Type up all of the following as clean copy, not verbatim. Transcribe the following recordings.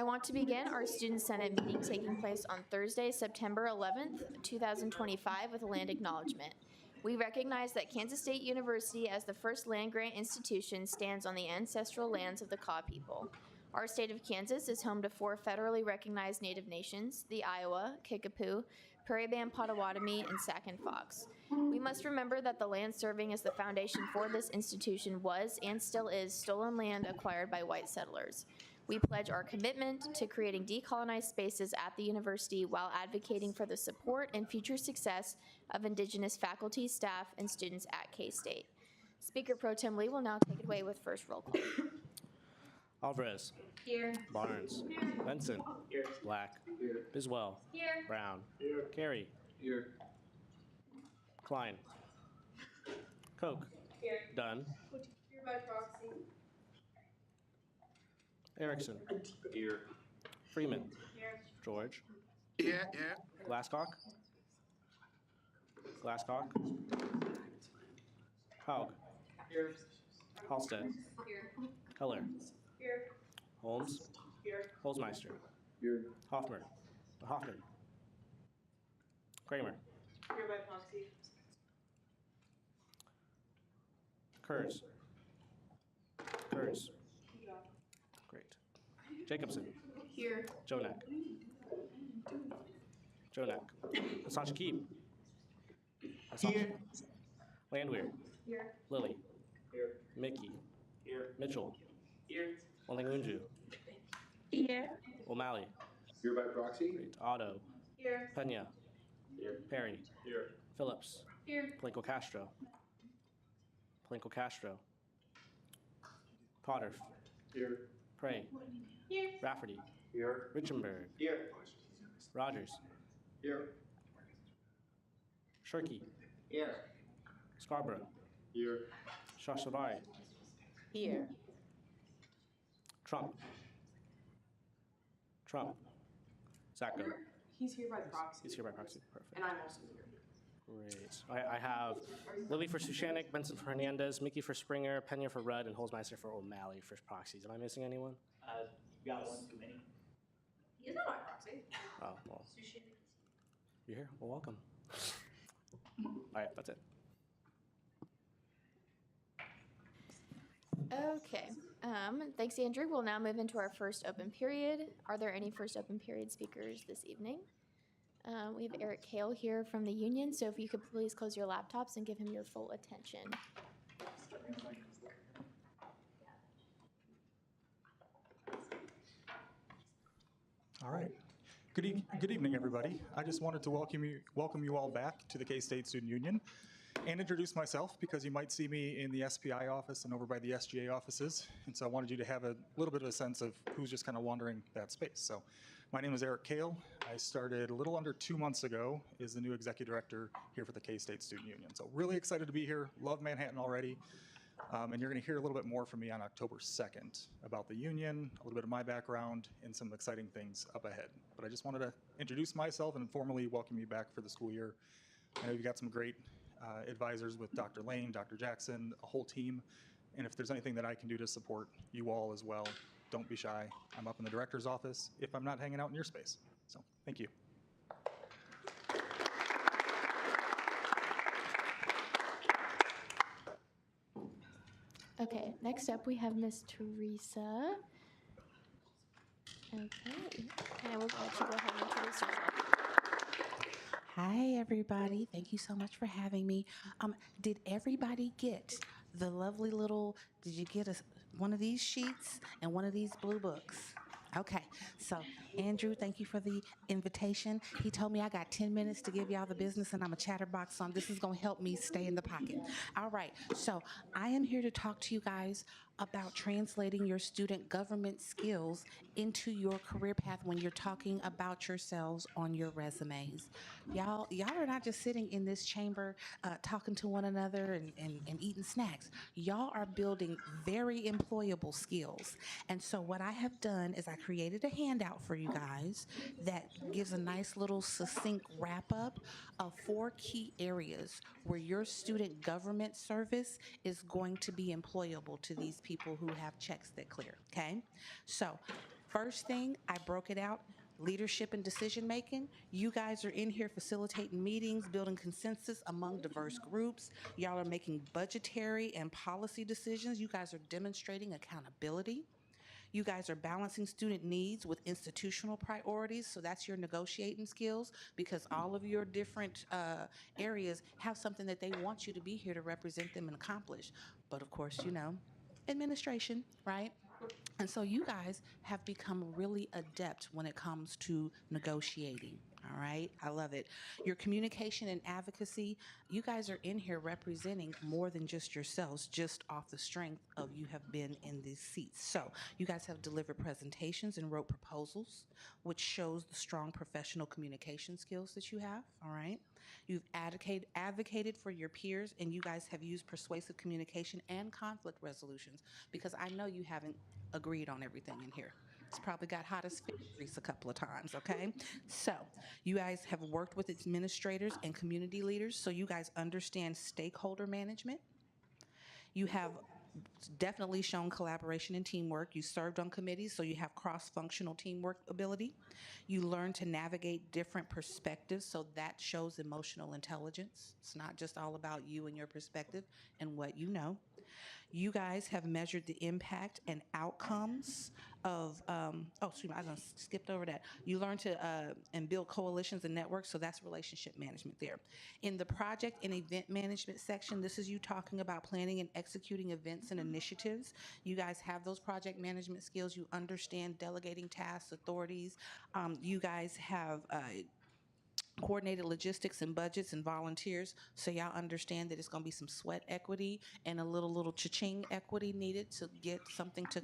want to begin our Student Senate meeting taking place on Thursday, September 11th, 2025 with a land acknowledgement. We recognize that Kansas State University, as the first land-grant institution, stands on the ancestral lands of the Kaw people. Our state of Kansas is home to 4 federally recognized Native nations: the Iowa, Kickapoo, Prairie Band Potawatomi, and Sac and Fox. We must remember that the land serving as the foundation for this institution was and still is stolen land acquired by white settlers. We pledge our commitment to creating decolonized spaces at the university while advocating for the support and future success of Indigenous faculty, staff, and students at K-State. Speaker Pro Tem Lee will now take it away with first roll call. Alvarez. Here. Barnes. Here. Benson. Here. Black. Here. Biswell. Here. Brown. Here. Carey. Here. Klein. Koch. Here. Dunn. Here by proxy. Erickson. Here. Freeman. Here. George. Yeah. Glasscock. Haug. Here. Halstead. Here. Heller. Here. Holmes. Here. Holzmeister. Here. Hoffman. Kramer. Here by proxy. Kurz. Great. Jacobson. Here. Jonak. Hassan Shakib. Here. Landwehr. Here. Lilly. Here. Mickey. Here. Mitchell. Here. Olengunju. Here. O'Malley. Here by proxy. Great. Otto. Here. Pena. Here. Perry. Here. Phillips. Here. Plinko Castro. Potter. Here. Prey. Here. Rafferty. Here. Richenberg. Here. Rogers. Here. Shirky. Here. Scarborough. Here. Shashavari. Here. Trump. Zacko. He's here by proxy. He's here by proxy. Perfect. And I'm also here. Great. I have Lilly for Sushanik, Benson for Hernandez, Mickey for Springer, Pena for Rudd, and Holzmeister for O'Malley for proxies. Am I missing anyone? You got one too many. He's not by proxy. Oh, well. You're here? Well, welcome. All right, that's it. Okay. Thanks, Andrew. We'll now move into our first open period. Are there any first open period speakers this evening? We have Eric Hale here from the union, so if you could please close your laptops and give him your full attention. All right. Good evening, everybody. I just wanted to welcome you all back to the K-State Student Union and introduce myself, because you might see me in the SPI office and over by the SGA offices. And so I wanted you to have a little bit of a sense of who's just kind of wandering that space. So my name is Eric Kale. I started a little under 2 months ago as the new executive director here for the K-State Student Union. So really excited to be here. Love Manhattan already. And you're going to hear a little bit more from me on October 2nd about the union, a little bit of my background, and some exciting things up ahead. But I just wanted to introduce myself and formally welcome you back for the school year. I know you've got some great advisors with Dr. Lane, Dr. Jackson, a whole team. And if there's anything that I can do to support you all as well, don't be shy. I'm up in the director's office if I'm not hanging out in your space. So thank you. Okay, next up we have Miss Teresa. Okay, and I will let you go ahead and introduce yourself. Hi, everybody. Thank you so much for having me. Did everybody get the lovely little, did you get one of these sheets and one of these blue books? Okay, so Andrew, thank you for the invitation. He told me I got 10 minutes to give y'all the business, and I'm a chatterbox, so this is going to help me stay in the pocket. All right, so I am here to talk to you guys about translating your student government skills into your career path when you're talking about yourselves on your resumes. Y'all are not just sitting in this chamber talking to one another and eating snacks. Y'all are building very employable skills. And so what I have done is I created a handout for you guys that gives a nice little succinct wrap up of 4 key areas where your student government service is going to be employable to these people who have checks that clear, okay? So First thing, I broke it out. Leadership and decision making. You guys are in here facilitating meetings, building consensus among diverse groups. Y'all are making budgetary and policy decisions. You guys are demonstrating accountability. You guys are balancing student needs with institutional priorities. So that's your negotiating skills because all of your different areas have something that they want you to be here to represent them and accomplish. But of course, you know, administration, right? And so you guys have become really adept when it comes to negotiating. All right, I love it. Your communication and advocacy, you guys are in here representing more than just yourselves, just off the strength of you have been in these seats. So you guys have delivered presentations and wrote proposals, which shows the strong professional communication skills that you have. All right. You've advocated for your peers, and you guys have used persuasive communication and conflict resolutions because I know you haven't agreed on everything in here. It's probably got hot as fish grease a couple of times, okay? So, you guys have worked with administrators and community leaders, so you guys understand stakeholder management. You have definitely shown collaboration and teamwork. You served on committees, so you have cross-functional teamwork ability. You learn to navigate different perspectives, so that shows emotional intelligence. It's not just all about you and your perspective and what you know. You guys have measured the impact and outcomes of, excuse me, I done skipped over that. You learn to and build coalitions and networks, so that's relationship management there. In the project and event management section, this is you talking about planning and executing events and initiatives. You guys have those project management skills. You understand delegating tasks, authorities. You guys have coordinated logistics and budgets and volunteers, so y'all understand that it's going to be some sweat equity and a little cha-ching equity needed to get something to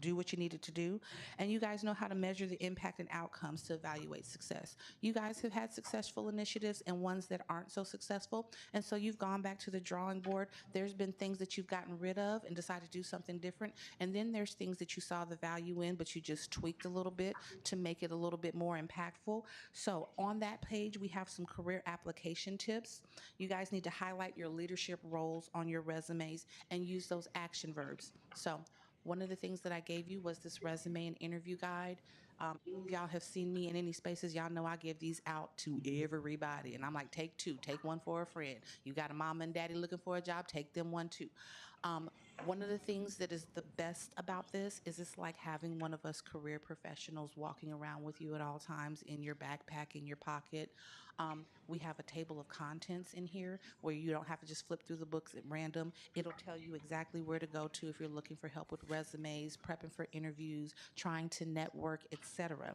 do what you needed to do. And you guys know how to measure the impact and outcomes to evaluate success. You guys have had successful initiatives and ones that aren't so successful, and so you've gone back to the drawing board. There's been things that you've gotten rid of and decided to do something different, and then there's things that you saw the value in but you just tweaked a little bit to make it a little bit more impactful. So on that page we have some career application tips. You guys need to highlight your leadership roles on your resumes and use those action verbs. So one of the things that I gave you was this resume and interview guide. If y'all have seen me in any spaces, y'all know I give these out to everybody. And I'm like, take two, take one for a friend. You got a mom and daddy looking for a job, take them one too. One of the things that is the best about this is it's like having one of us career professionals walking around with you at all times in your backpack, in your pocket. We have a table of contents in here where you don't have to just flip through the books at random. It'll tell you exactly where to go to if you're looking for help with resumes, prepping for interviews, trying to network, etc.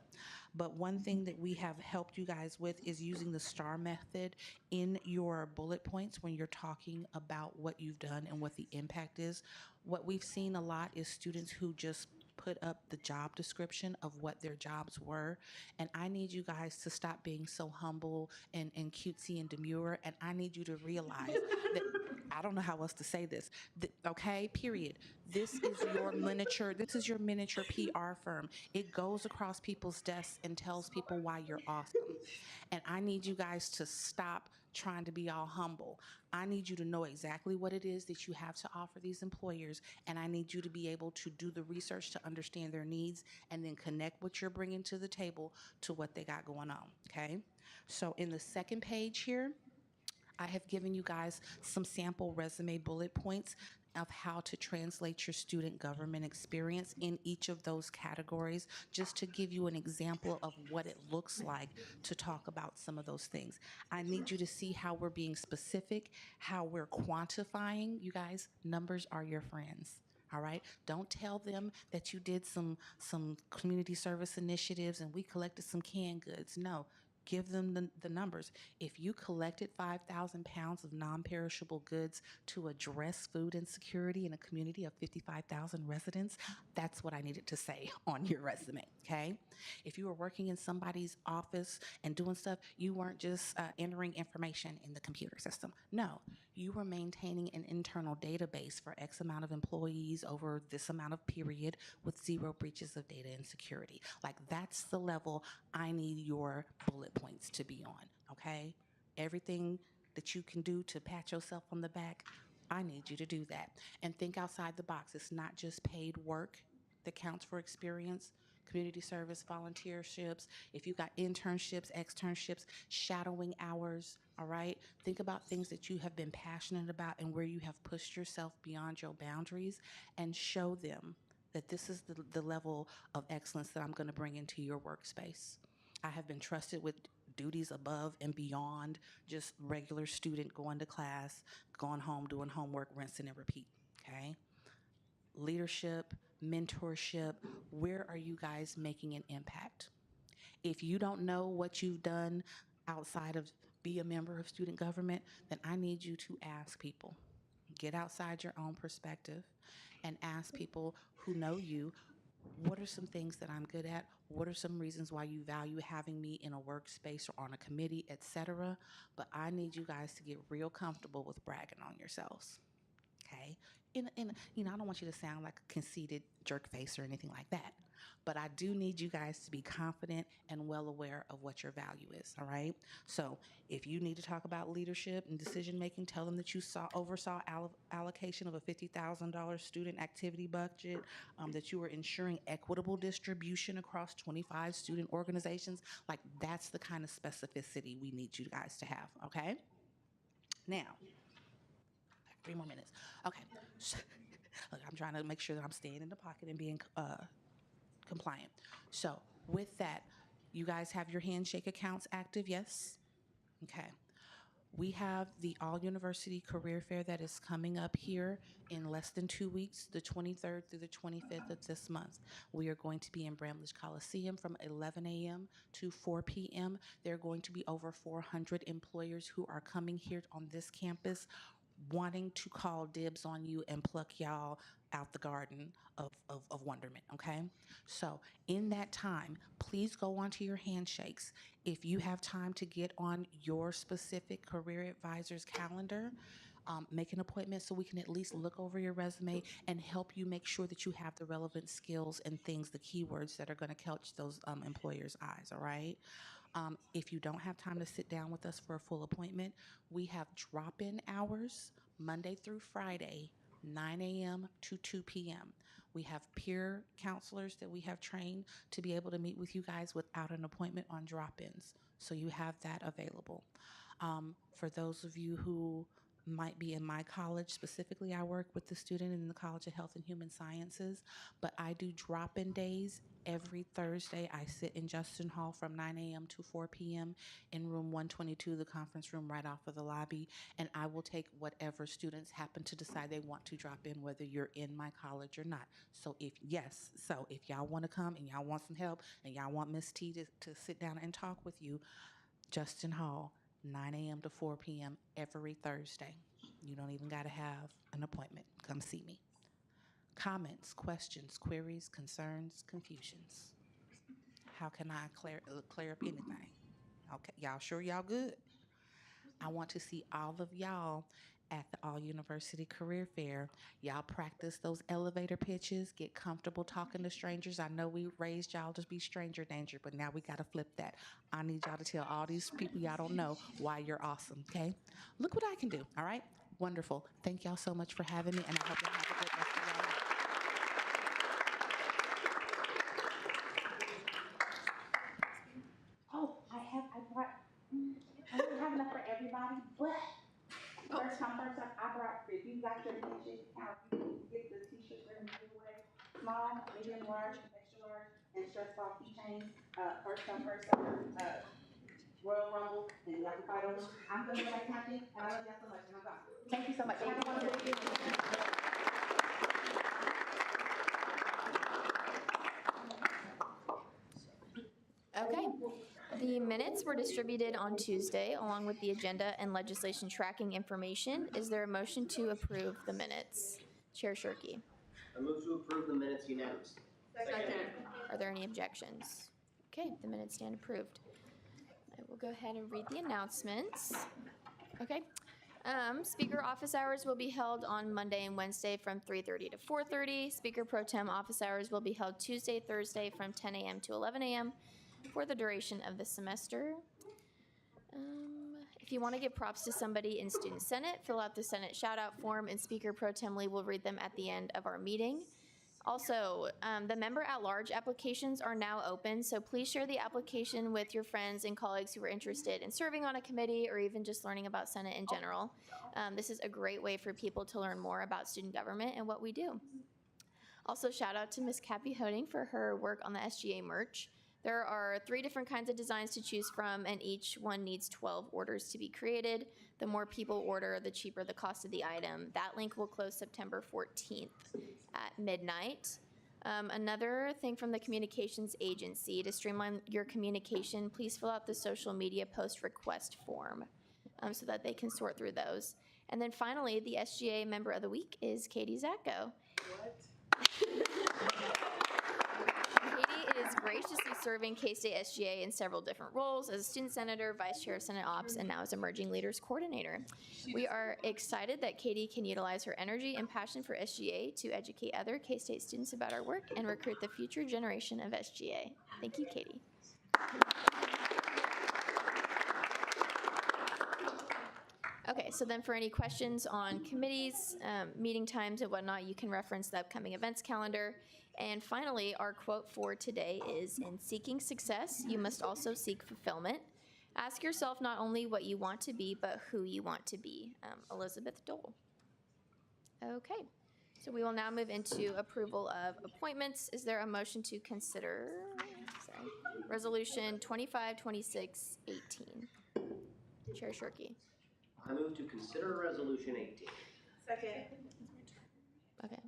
But one thing that we have helped you guys with is using the STAR method in your bullet points when you're talking about what you've done and what the impact is. What we've seen a lot is students who just put up the job description of what their jobs were. And I need you guys to stop being so humble and cutesy and demure. And I need you to realize that I don't know how else to say this. Okay, period. This is your miniature PR firm. It goes across people's desks and tells people why you're awesome. And I need you guys to stop trying to be all humble. I need you to know exactly what it is that you have to offer these employers, and I need you to be able to do the research to understand their needs and then connect what you're bringing to the table to what they got going on, okay? So in the second page here, I have given you guys some sample resume bullet points of how to translate your student government experience in each of those categories, just to give you an example of what it looks like to talk about some of those things. I need you to see how we're being specific, how we're quantifying. You guys, numbers are your friends. All right. Don't tell them that you did some community service initiatives and we collected some canned goods. No, give them the numbers. If you collected 5,000 pounds of non-perishable goods to address food insecurity in a community of 55,000 residents, that's what I needed to say on your resume, okay? If you were working in somebody's office and doing stuff, you weren't just entering information in the computer system. No, you were maintaining an internal database for X amount of employees over this amount of period with 0 breaches of data and security. Like, that's the level I need your bullet points to be on, okay? Everything that you can do to pat yourself on the back, I need you to do that. And think outside the box. It's not just paid work that counts for experience. community service, volunteerships, if you got internships, externships, shadowing hours, all right? Think about things that you have been passionate about and where you have pushed yourself beyond your boundaries, and show them that this is the level of excellence that I'm going to bring into your workspace. I have been trusted with duties above and beyond just regular student going to class, going home, doing homework, rinsing and repeat, okay? Leadership, mentorship, where are you guys making an impact? If you don't know what you've done outside of be a member of student government, then I need you to ask people. Get outside your own perspective and ask people who know you, what are some things that I'm good at? What are some reasons why you value having me in a workspace or on a committee, etc.? But I need you guys to get real comfortable with bragging on yourselves. Okay? I don't want you to sound like a conceited jerk face or anything like that. But I do need you guys to be confident and well aware of what your value is, all right? So if you need to talk about leadership and decision making, tell them that you oversaw allocation of a $50,000 student activity budget, that you were ensuring equitable distribution across 25 student organizations. Like, that's the kind of specificity we need you guys to have, okay? Now, 3 more minutes. Okay. Look, I'm trying to make sure that I'm staying in the pocket and being compliant. So with that, you guys have your handshake accounts active, yes? Okay. We have the All University Career Fair that is coming up here in less than 2 weeks, the 23rd through the 25th of this month. We are going to be in Bramlage Coliseum from 11 a.m. to 4 p.m. There are going to be over 400 employers who are coming here on this campus wanting to call dibs on you and pluck y'all out the garden of wonderment, okay? So in that time, please go onto your handshakes. If you have time to get on your specific career advisor's calendar, make an appointment so we can at least look over your resume and help you make sure that you have the relevant skills and things, the keywords that are going to catch those employers' eyes, all right? If you don't have time to sit down with us for a full appointment, we have drop-in hours Monday through Friday, 9 a.m. to 2 p.m. We have peer counselors that we have trained to be able to meet with you guys without an appointment on drop-ins. So you have that available. For those of you who might be in my college, specifically I work with the student in the College of Health and Human Sciences, but I do drop-in days every Thursday. I sit in Justin Hall from 9 a.m. to 4 p.m. in room 122, the conference room right off of the lobby, and I will take whatever students happen to decide they want to drop in, whether you're in my college or not. So if y'all want to come and y'all want some help and y'all want Miss T to sit down and talk with you, Justin Hall, 9 a.m. to 4 p.m. every Thursday. You don't even got to have an appointment. Come see me. Comments, questions, queries, concerns, confusions. How can I clear up anything? Okay, y'all sure y'all good? I want to see all of y'all at the All University Career Fair. Y'all practice those elevator pitches, get comfortable talking to strangers. I know we raised y'all to be stranger danger, but now we got to flip that. I need y'all to tell all these people y'all don't know why you're awesome, okay? Look what I can do, all right? Wonderful. Thank y'all so much for having me, and I hope y'all have a good rest of y'all night. Oh, I don't have enough for everybody, but first come, first served, I brought, if you got your handshake account, you can get the t-shirts we're gonna give away. Small, medium, large, extra large, and stress ball keychains, first come, first served, Royal Rumble, and y'all can fight over. I'm gonna do what I can do, and I love y'all so much, and I'm gone. Thank you so much. Have a wonderful evening. Okay. The minutes were distributed on Tuesday along with the agenda and legislation tracking information. Is there a motion to approve the minutes? Chair Shirkey. I move to approve the minutes unanimously. Second. Are there any objections? Okay, the minutes stand approved. I will go ahead and read the announcements. Okay. Speaker office hours will be held on Monday and Wednesday from 3:30 to 4:30. Speaker pro tem office hours will be held Tuesday, Thursday from 10 a.m. to 11 a.m. for the duration of the semester. If you want to give props to somebody in Student Senate, fill out the Senate shout-out form, and Speaker Pro Tem Lee will read them at the end of our meeting. Also, the member at large applications are now open, so please share the application with your friends and colleagues who are interested in serving on a committee or even just learning about Senate in general. This is a great way for people to learn more about student government and what we do. Also, shout out to Ms. Cappy Hoding for her work on the SGA merch. There are 3 different kinds of designs to choose from, and each one needs 12 orders to be created. The more people order, the cheaper the cost of the item. That link will close September 14th at midnight. Another thing from the communications agency, to streamline your communication, please fill out the social media post request form so that they can sort through those. And then finally, the SGA member of the week is Katie Zacko. Katie is graciously serving K-State SGA in several different roles as a student senator, vice chair of Senate Ops, and now as emerging leaders coordinator. We are excited that Katie can utilize her energy and passion for SGA to educate other K-State students about our work and recruit the future generation of SGA. Thank you, Katie. Okay, so then for any questions on committees, meeting times and whatnot, you can reference the upcoming events calendar. And finally, our quote for today is, "In seeking success, you must also seek fulfillment. Ask yourself not only what you want to be, but who you want to be." Elizabeth Dole. Okay, so we will now move into approval of appointments. Is there a motion to consider, Resolution 252618? Chair Shirkey. I move to consider Resolution 18. Second. Okay. Okay.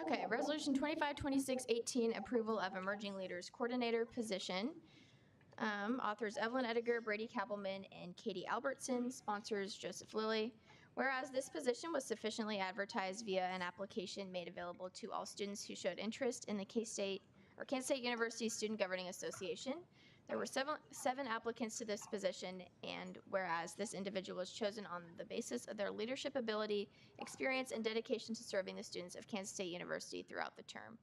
Okay, Resolution 252618, approval of emerging leaders coordinator position. Authors Evelyn Ediger, Brady Kappelman, and Katie Albertson. Sponsors Joseph Lilly. Whereas this position was sufficiently advertised via an application made available to all students who showed interest in the Kansas State University Student Governing Association. There were seven applicants to this position, and whereas this individual was chosen on the basis of their leadership ability, experience, and dedication to serving the students of Kansas State University throughout the term.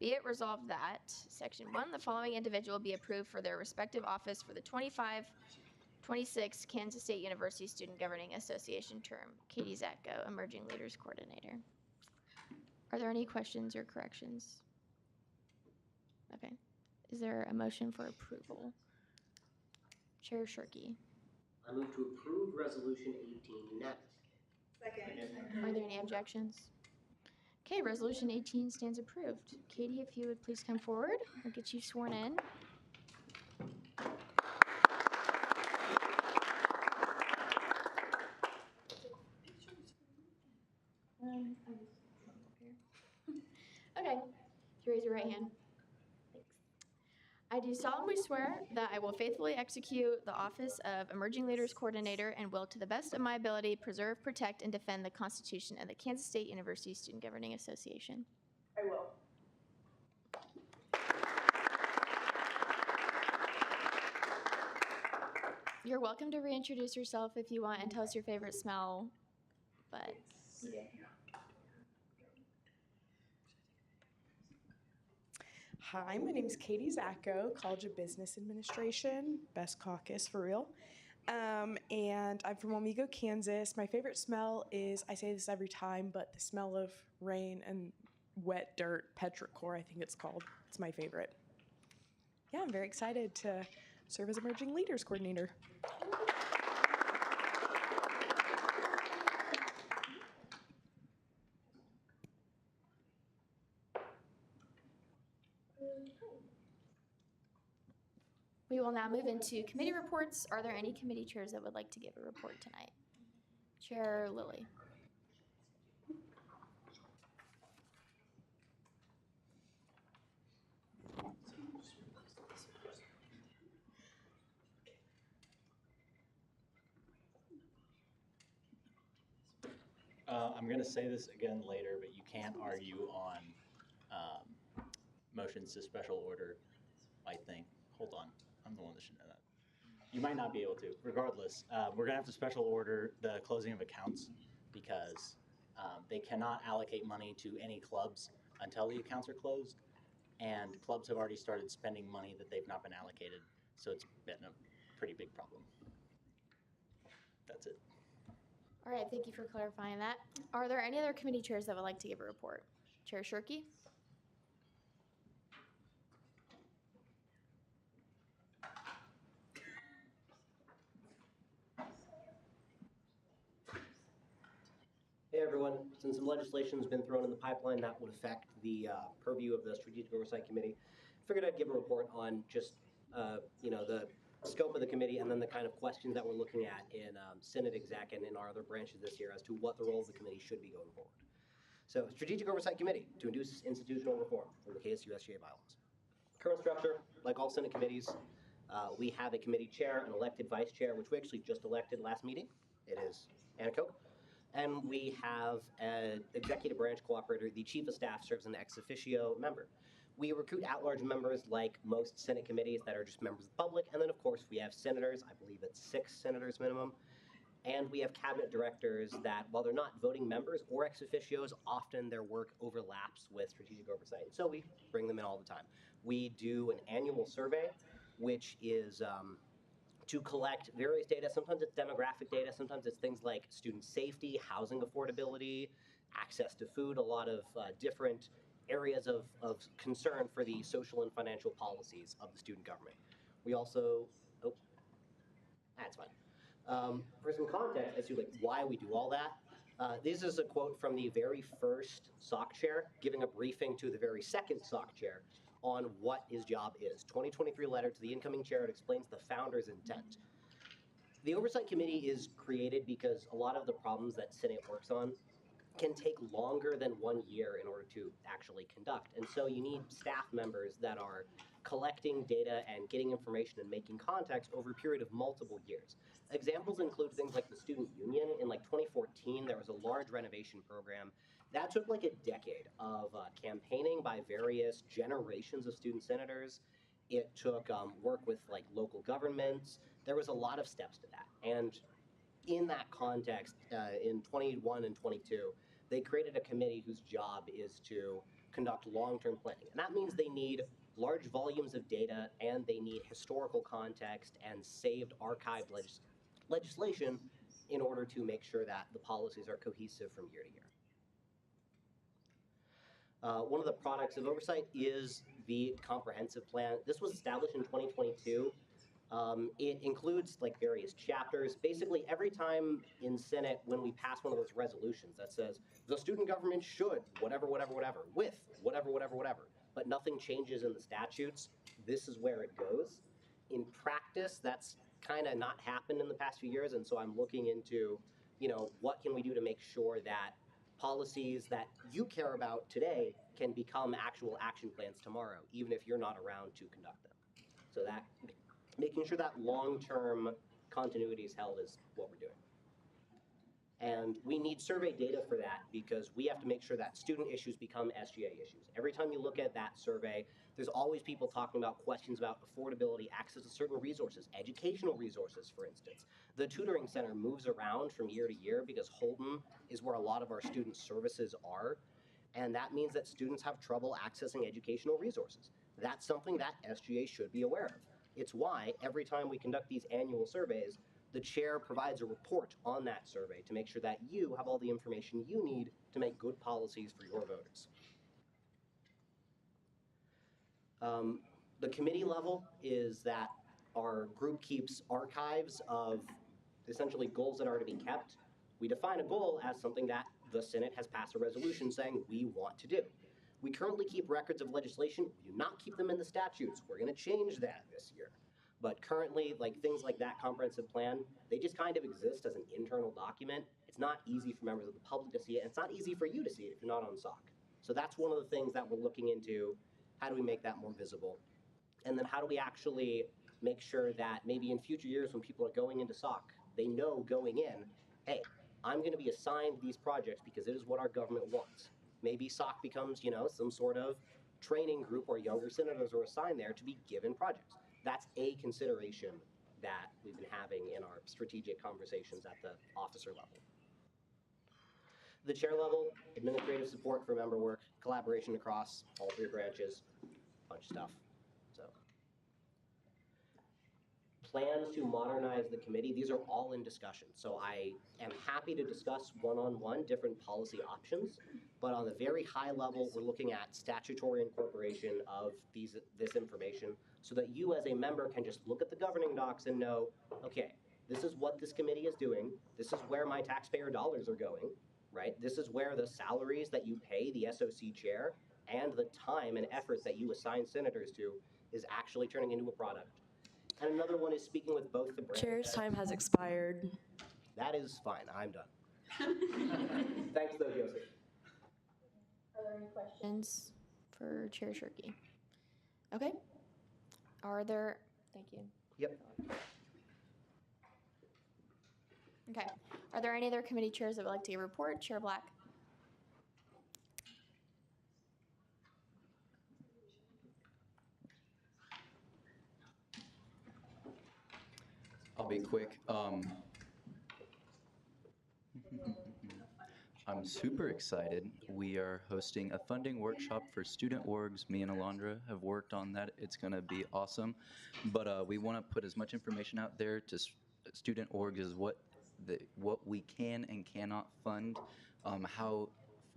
Be it resolved that, Section 1, the following individual be approved for their respective office for the 25-26 Kansas State University Student Governing Association term. Katie Zacko, Emerging Leaders Coordinator. Are there any questions or corrections? Okay. Is there a motion for approval? Chair Shirkey. I move to approve Resolution 18 unanimously. Second. Are there any objections? Okay, Resolution 18 stands approved. Katie, if you would please come forward, we'll get you sworn in. Okay, you raise your right hand. Thanks. I do solemnly swear that I will faithfully execute the office of Emerging Leaders Coordinator and will, to the best of my ability, preserve, protect, and defend the Constitution of the Kansas State University Student Governing Association. I will. You're welcome to reintroduce yourself if you want and tell us your favorite smell, but Hi, my name is Katie Zacko, College of Business Administration, best caucus for real. And I'm from Wamego, Kansas. My favorite smell is, I say this every time, but the smell of rain and wet dirt, petrichor, I think it's called. It's my favorite. Yeah, I'm very excited to serve as Emerging Leaders Coordinator. we will now move into committee reports. Are there any committee chairs that would like to give a report tonight? Chair Lilly. I'm going to say this again later, but you can't argue on motions to special order, I think. Hold on. I'm the one that should know that. You might not be able to. Regardless, we're going to have to special order the closing of accounts because they cannot allocate money to any clubs until the accounts are closed. And clubs have already started spending money that they've not been allocated. So it's been a pretty big problem. That's it. All right, thank you for clarifying that. Are there any other committee chairs that would like to give a report? Chair Shirkey? Hey everyone, since some legislation has been thrown in the pipeline that would affect the purview of the Strategic Oversight Committee, I figured I'd give a report on just the scope of the committee and then the kind of questions that we're looking at in Senate Exec and in our other branches this year as to what the role of the committee should be going forward. So, Strategic Oversight Committee to induce institutional reform from the KSU SGA bylaws. Current structure, like all Senate committees, we have a committee chair, an elected vice chair, which we actually just elected last meeting. It is Anna Koch. And we have an executive branch cooperator. The chief of staff serves an ex officio member. We recruit at-large members like most Senate committees that are just members of the public. And then, of course, we have senators. I believe it's 6 senators minimum. And we have cabinet directors that, while they're not voting members or ex officios, often their work overlaps with strategic oversight. So we bring them in all the time. We do an annual survey, which is to collect various data. Sometimes it's demographic data. Sometimes it's things like student safety, housing affordability, access to food, a lot of different areas of concern for the social and financial policies of the student government. We also, that's fine. For some context as to why we do all that, this is a quote from the very first SOC chair giving a briefing to the very second SOC chair on what his job is. 2023 letter to the incoming chair. It explains the founder's intent. The Oversight Committee is created because a lot of the problems that Senate works on can take longer than 1 year in order to actually conduct. And so you need staff members that are collecting data and getting information and making context over a period of multiple years. Examples include things like the student union. In 2014, there was a large renovation program that took a decade of campaigning by various generations of student senators. It took work with local governments. There was a lot of steps to that. And in that context, in 21 and 22, they created a committee whose job is to conduct long-term planning. And that means they need large volumes of data and they need historical context and saved archived legislation in order to make sure that the policies are cohesive from year to year. One of the products of oversight is the comprehensive plan. This was established in 2022. It includes various chapters. Basically, every time in Senate when we pass one of those resolutions that says the student government should whatever, whatever, whatever, with whatever, whatever, whatever, but nothing changes in the statutes, this is where it goes. In practice, that's kind of not happened in the past few years, and so I'm looking into, what can we do to make sure that policies that you care about today can become actual action plans tomorrow, even if you're not around to conduct them. So that making sure that long-term continuity is held is what we're doing. And we need survey data for that because we have to make sure that student issues become SGA issues. Every time you look at that survey, there's always people talking about questions about affordability, access to certain resources, educational resources, for instance. The tutoring center moves around from year to year because Holden is where a lot of our student services are. And that means that students have trouble accessing educational resources. That's something that SGA should be aware of. It's why every time we conduct these annual surveys, the chair provides a report on that survey to make sure that you have all the information you need to make good policies for your voters. The committee level is that our group keeps archives of essentially goals that are to be kept. We define a goal as something that the Senate has passed a resolution saying we want to do. We currently keep records of legislation. We do not keep them in the statutes. We're going to change that this year. But currently, things like that comprehensive plan, they just kind of exist as an internal document. It's not easy for members of the public to see it, and it's not easy for you to see it if you're not on SOC. So that's one of the things that we're looking into. How do we make that more visible? And then how do we actually make sure that maybe in future years when people are going into SOC, they know going in, hey, I'm going to be assigned these projects because it is what our government wants. Maybe SOC becomes, some sort of training group where younger senators are assigned there to be given projects. That's a consideration that we've been having in our strategic conversations at the officer level. The chair level, administrative support for member work, collaboration across all 3 branches, bunch of stuff. So, plans to modernize the committee, these are all in discussion. So I am happy to discuss one-on-one different policy options, but on the very high level, we're looking at statutory incorporation of this information so that you as a member can just look at the governing docs and know, okay, this is what this committee is doing. This is where my taxpayer dollars are going, right? This is where the salaries that you pay the SOC chair and the time and effort that you assign senators to is actually turning into a product. And another one is speaking with both the branches. Chair's time has expired. That is fine. I'm done. Thanks, though, Joseph. Are there any questions for Chair Shirky? Okay. Are there, thank you. Yep. Okay. Are there any other committee chairs that would like to give a report? Chair Black. I'll be quick. I'm super excited. We are hosting a funding workshop for student orgs. Me and Alondra have worked on that. It's going to be awesome. But we want to put as much information out there to student orgs as what we can and cannot fund, how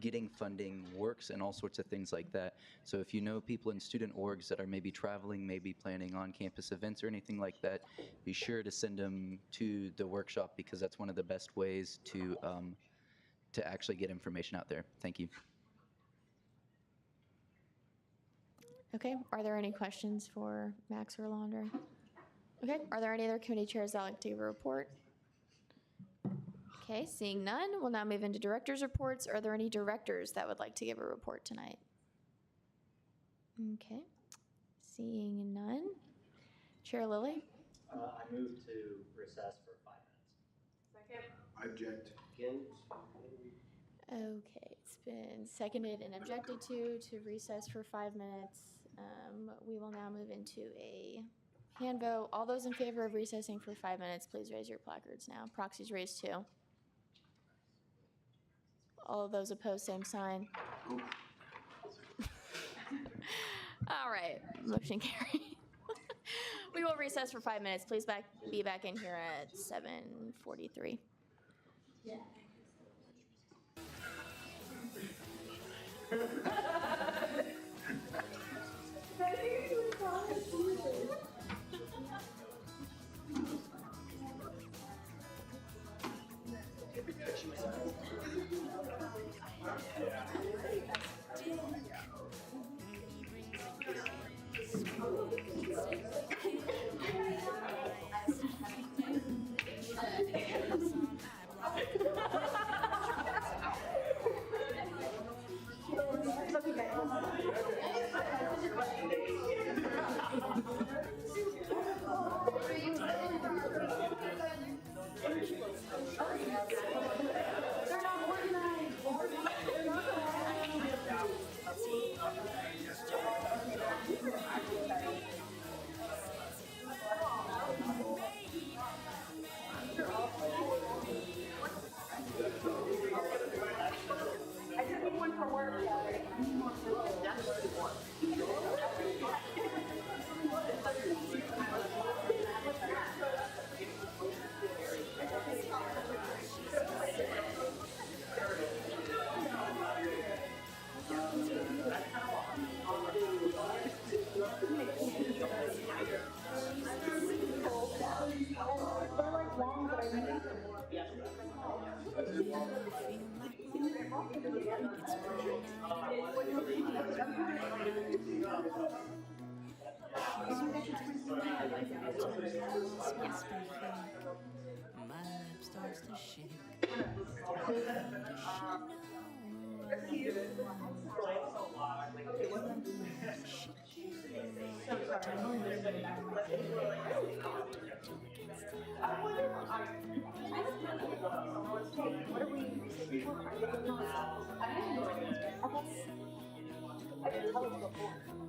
getting funding works, and all sorts of things like that. So if you know people in student orgs that are maybe traveling, maybe planning on-campus events or anything like that, be sure to send them to the workshop, because that's one of the best ways to actually get information out there. Thank you. Okay. Are there any questions for Max or Alondra? Okay. Are there any other committee chairs that would like to give a report? Okay, seeing none, we'll now move into directors' reports. Are there any directors that would like to give a report tonight? Okay, seeing none. Chair Lilly? I move to recess for 5 minutes. Second. I object. Again, Okay, it's been seconded and objected to recess for 5 minutes. We will now move into a hand vote. All those in favor of recessing for 5 minutes, please raise your placards now. Proxies raised too. All of those opposed, same sign. All right, motion carried. We will recess for 5 minutes. Please be back in here at 7:43.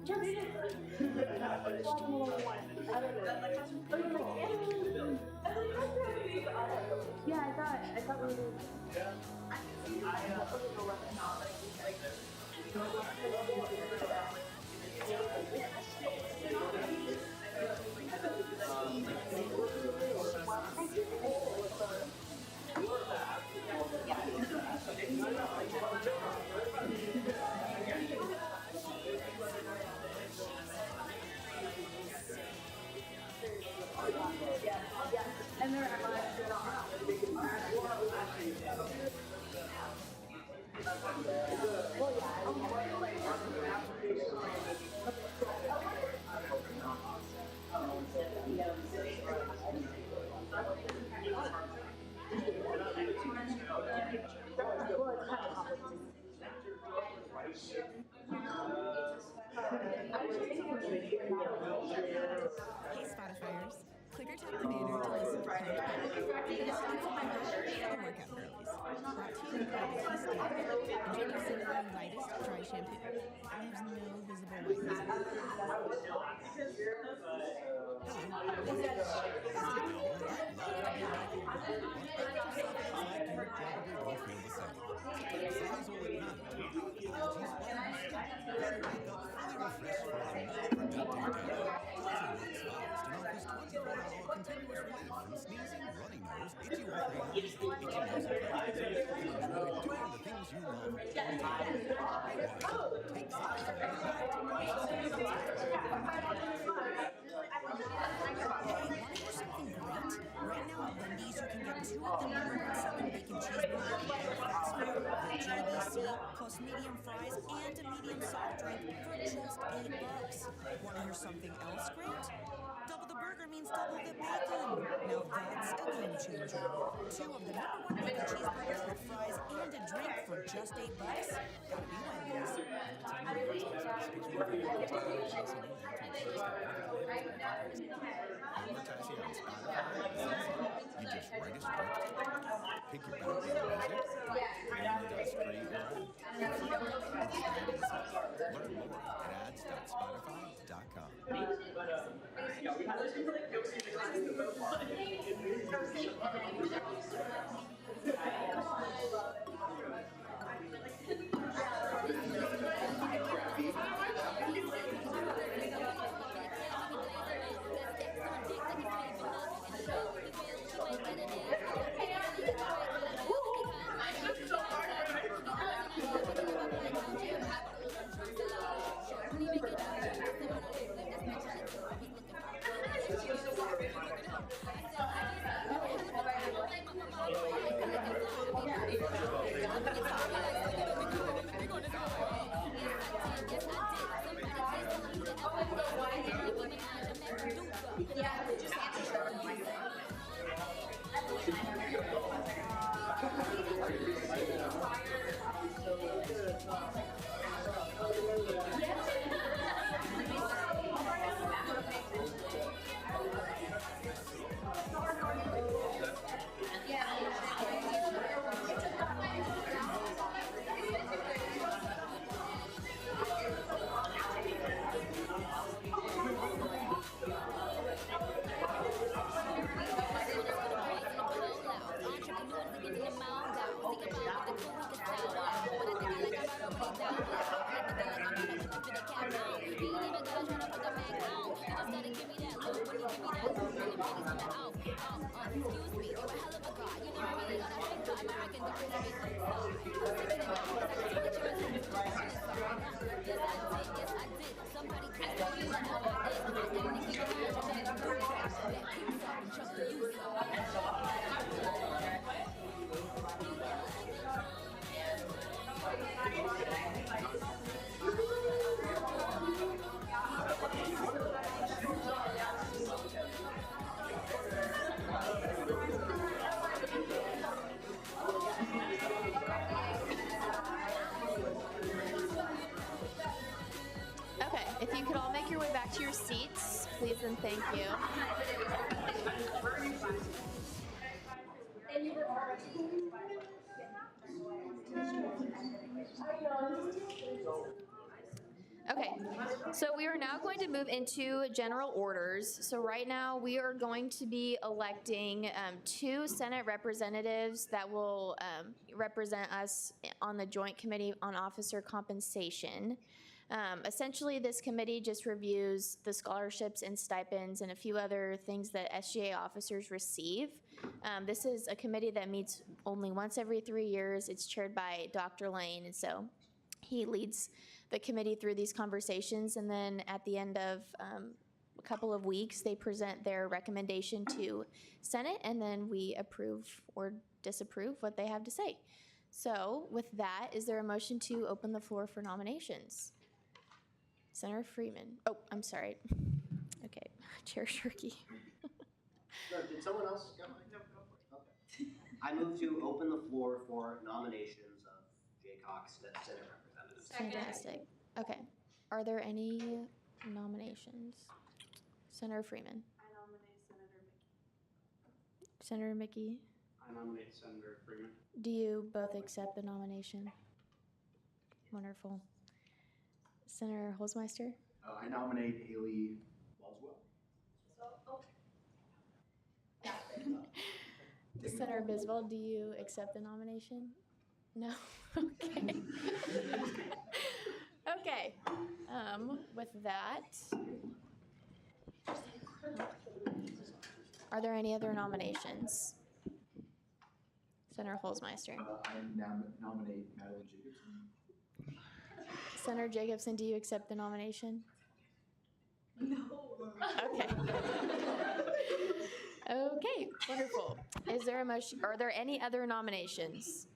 Yeah, I thought we were. And they're at Hey Spotifyers, click or tap the banner to listen to Punch Back. This week's member and workout girlies. Brought to you by Key State. Introducing the lightest dry shampoo. Leaves no visible whitening. Right now at Wendy's, you can get 2 of the number 1 bacon cheeseburger and fast food with JBC plus medium fries and a medium soft drink for just $8. Want to hear something else great? Double the burger means double the bacon. Now that's a game changer. 2 of the number 1 bacon cheeseburgers with fries and a drink for just $8. Gotta be Wendy's. Advertising on Spotify. You just write a script, pick your background music, and you just create your own. Learn more at ads.spotify.com. Okay, if you could all make your way back to your seats, please and thank you. Okay, So we are now going to move into general orders. So right now, we are going to be electing 2 Senate representatives that will represent us on the Joint Committee on Officer Compensation. Essentially, this committee just reviews the scholarships and stipends and a few other things that SGA officers receive. This is a committee that meets only once every 3 years. It's chaired by Dr. Lane, and so he leads the committee through these conversations, and then at the end of a couple of weeks, they present their recommendation to Senate, and then we approve or disapprove what they have to say. So with that, is there a motion to open the floor for nominations? Senator Freeman. Oh, I'm sorry. Okay, Chair Shirky. No, did someone else go? No, go for it. Okay. I move to open the floor for nominations of Jay Cox as Senate representatives. Fantastic. Okay. Are there any nominations? Senator Freeman. I nominate Senator Mickey. Senator Mickey. I nominate Senator Freeman. Do you both accept the nomination? Wonderful. Senator Holzmeister. I nominate Haley Boswell. Senator Bisbal, do you accept the nomination? No? Okay. Okay. With that, are there any other nominations? Senator Holzmeister. I nominate Madeline Jacobson. Senator Jacobson, do you accept the nomination? No. Okay. Okay, wonderful. Is there a motion, are there any other nominations?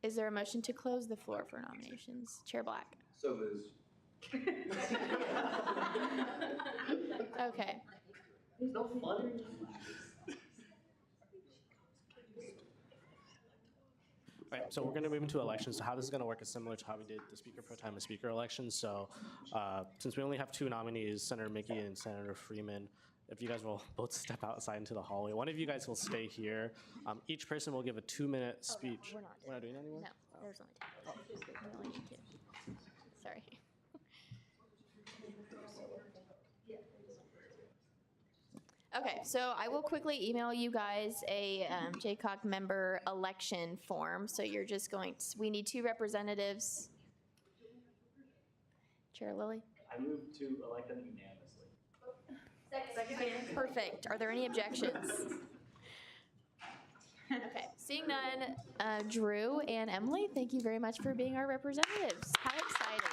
Is there a motion to close the floor for nominations? Chair Black. So moved. Okay. There's no fun. Right, so we're going to move into elections. So how this is going to work is similar to how we did the Speaker Pro Tem and Speaker elections. So since we only have 2 nominees, Senator Mickey and Senator Freeman, if you guys will both step outside into the hallway. One of you guys will stay here. Each person will give a 2-minute speech. Oh, no, We're not doing that anymore? No, there's only 2. Oh, we only need 2. Sorry. Okay, so I will quickly email you guys a JCOC member election form. So you're just going to, we need 2 representatives. Chair Lilly? I move to elect them unanimously. Second. Perfect. Are there any objections? Okay, seeing none, Drew and Emily, thank you very much for being our representatives. How exciting.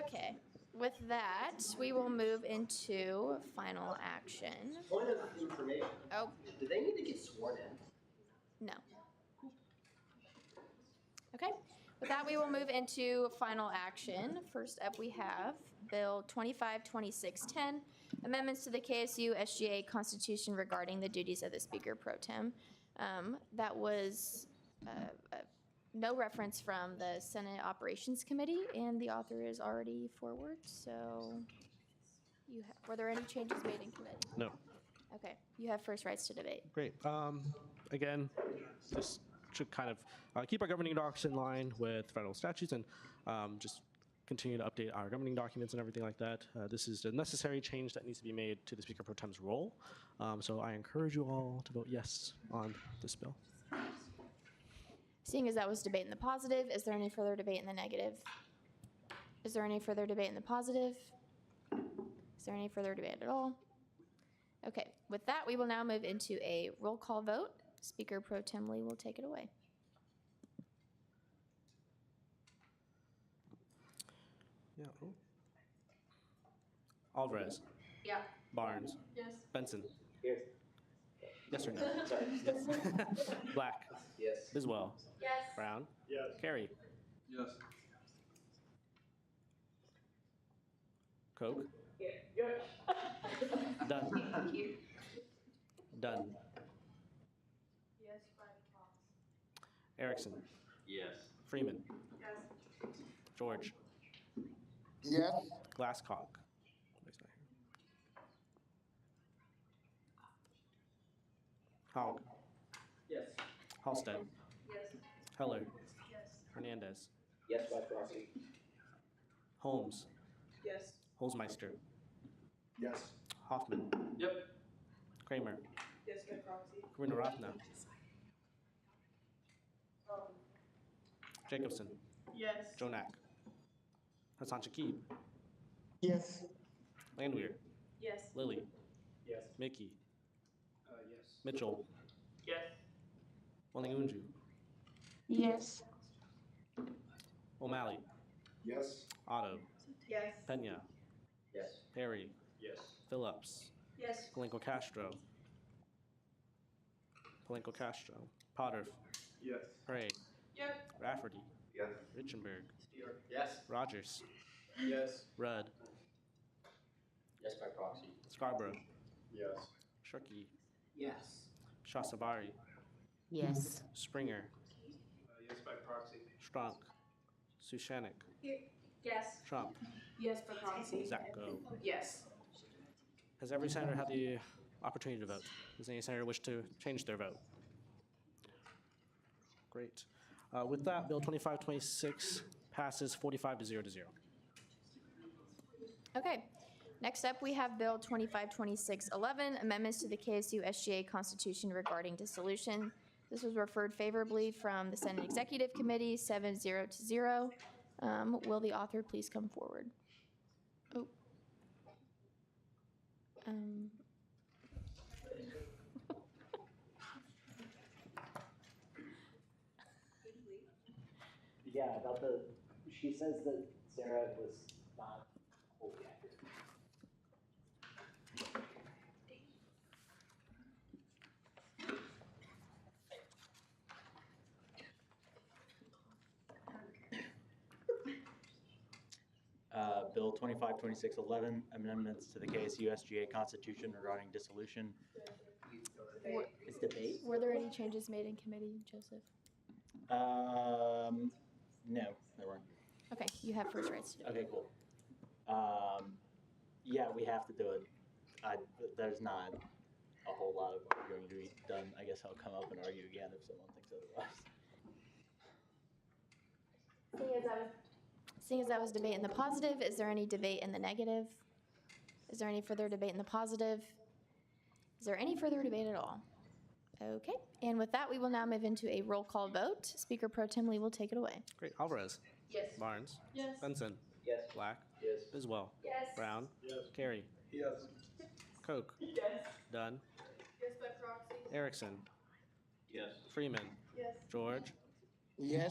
Okay, with that, we will move into final action. Point of information. Oh, Do they need to get sworn in? no. Okay, with that, we will move into final action. First up, we have Bill 252610, amendments to the KSU SGA Constitution regarding the duties of the Speaker Pro Tem. That was no reference from the Senate Operations Committee, and the author is already forward. So, were there any changes made in committee? No. Okay, you have first rights to debate. Great. Again, just to kind of keep our governing docs in line with federal statutes and just continue to update our governing documents and everything like that. This is a necessary change that needs to be made to the Speaker Pro Tem's role. So I encourage you all to vote yes on this bill. Seeing as that was debate in the positive, is there any further debate in the negative? Is there any further debate in the positive? Is there any further debate at all? Okay, with that, we will now move into a roll call vote. Speaker Pro Tem Lee will take it away. Yeah. Alvarez. Yeah. Barnes. Yes. Benson. Here. Yes or no? Sorry. Yes. Black. Yes. Biswell. Yes. Brown. Yes. Carey. Yes. Koch. Yes. Dunn. Dunn. Yes, by Cox. Erickson. Yes. Freeman. Yes. George. Yes. Glasscock. Haug. Yes. Halsted. Yes. Heller. Yes. Hernandez, Yes, by proxy. Holmes, Yes. Holzmeister, Yes. Hoffman, Yep. Kramer, Yes, by proxy. Gunaratna, Jacobson, Yes. Jonak, Hassan Shakib, Yes. Landwehr, Yes. Lilly, Yes. Mickey, Yes. Mitchell, Yes. Wangangunju, Yes. O'Malley, Yes. Otto, Yes. Pena, Yes. Perry, Yes. Phillips, Yes. Palenko Castro, Potter, Yes. Prey, Yep. Rafferty, Yes. Richenberg, Yes. Rogers, Yes. Rudd, Yes, by proxy. Scarborough, Yes. Shirky, Yes. Shasavari, Yes. Springer, Yes, by proxy. Strunk, Sushanik, Yes. Trump, Yes, by proxy. Zacko. Yes. Has every senator had the opportunity to vote? Does any senator wish to change their vote? Great. With that, Bill 2526 passes 45 to 0 to 0. Okay. Next up, we have Bill 252611, amendments to the KSU SGA Constitution regarding dissolution. This was referred favorably from the Senate Executive Committee, 7-0 to 0. Will the author please come forward? Oh. Yeah, about she says that Sarah was not wholly accurate. Bill 252611, amendments to the KSU SGA Constitution regarding dissolution. It's debate? Were there any changes made in committee, Joseph? No, there weren't. Okay, you have first rights to do it. Okay, cool. Yeah, we have to do it. There's not a whole lot of arguing to be done. I guess I'll come up and argue again if someone thinks otherwise. Seeing as that was debate in the positive, is there any debate in the negative? Is there any further debate in the positive? Is there any further debate at all? Okay, and with that, we will now move into a roll call vote. Speaker Pro Tem Lee will take it away. Great. Alvarez, Yes. Barnes, Yes. Benson, Yes. Black, Yes. Biswell, Yes. Brown, Yes. Carey, Yes. Koch, Yes. Dunn, Yes, by proxy. Erickson, Yes. Freeman, Yes. George, Yes.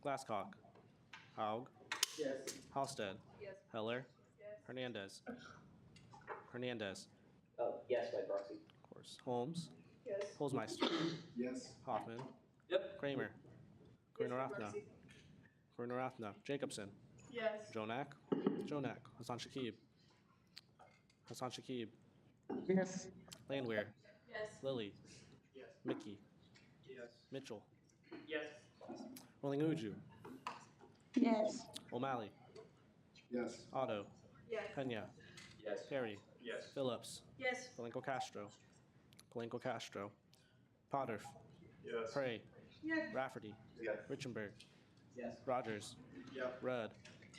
Glasscock, Haug, Yes. Halsted, Yes. Heller, Yes. Hernandez, Oh, yes, by proxy. of course, Holmes, Yes. Holzmeister, Yes. Hoffman, Yep. Kramer, Yes, by Gunaratna, proxy. Jacobson, Yes. Jonak, Hassan Shakib, Yes. Landwehr, Yes. Lilly, Yes. Mickey, Yes. Mitchell, Yes. Wangangunju, Yes. O'Malley, Yes. Otto, Yes. Pena, Yes. Perry, Yes. Phillips, Yes. Palenko Castro, Potter, Yes. Prey, Yes. Rafferty, Yes. Richenberg, Yes. Rogers, Yep. Rudd,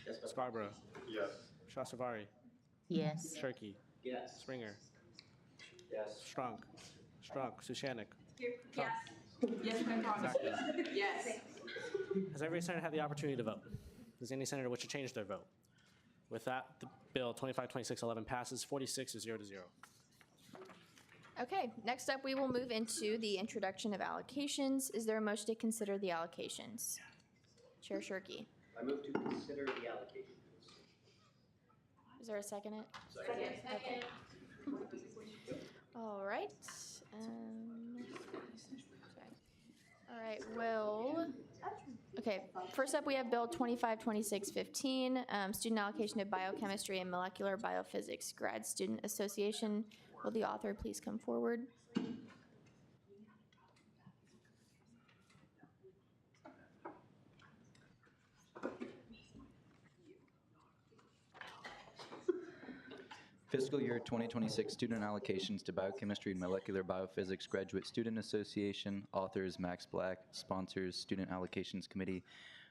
Yes, by Scarborough, Yes. Shasavari, Yes. Shirky, Yes. Springer, Yes. Strunk, Sushanik, Yes. Trump, Yes, by proxy. Yes. Has every senator had the opportunity to vote? Does any senator wish to change their vote? With that, the bill 252611 passes 46 to 0 to 0. Okay, next up, we will move into the introduction of allocations. Is there a motion to consider the allocations? Chair Shirky. I move to consider the allocation. Is there a second it? Second. Okay. All right. Sorry. All right, okay, first up, we have Bill 252615, student allocation of biochemistry and molecular biophysics grad student association. Will the author please come forward? Fiscal year 2026 student allocations to Biochemistry and Molecular Biophysics Graduate Student Association, authors Max Black, sponsors Student Allocations Committee.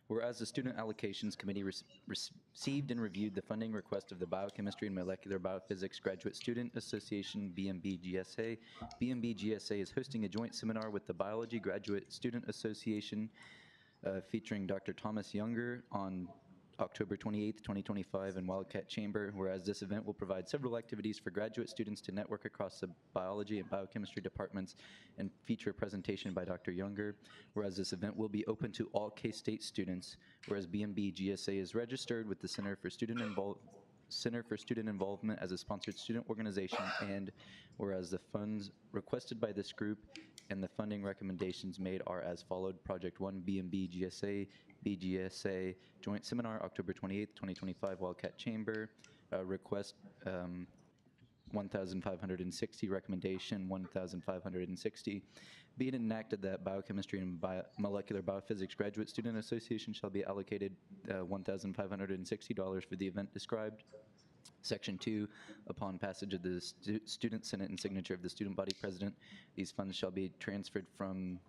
Whereas the Student Allocations Committee received and reviewed the funding request of the Biochemistry and Molecular Biophysics Graduate Student Association, BMB-GSA. BMB-GSA is hosting a joint seminar with the Biology Graduate Student Association featuring Dr. Thomas Younger on October 28th, 2025 in Wildcat Chamber, whereas this event will provide several activities for graduate students to network across the biology and biochemistry departments and feature a presentation by Dr. Younger, whereas this event will be open to all K-State students, whereas BMB GSA is registered with the Center for Student Involvement as a sponsored student organization, and whereas the funds requested by this group and the funding recommendations made are as followed. Project 1, BMB GSA, BGSA, Joint Seminar, October 28th, 2025, Wildcat Chamber. Request 1,560, recommendation 1,560. Be it enacted that Biochemistry and Molecular Biophysics Graduate Student Association shall be allocated $1,560 for the event described. Section 2, upon passage of the Student Senate and signature of the student body president, these funds shall be transferred from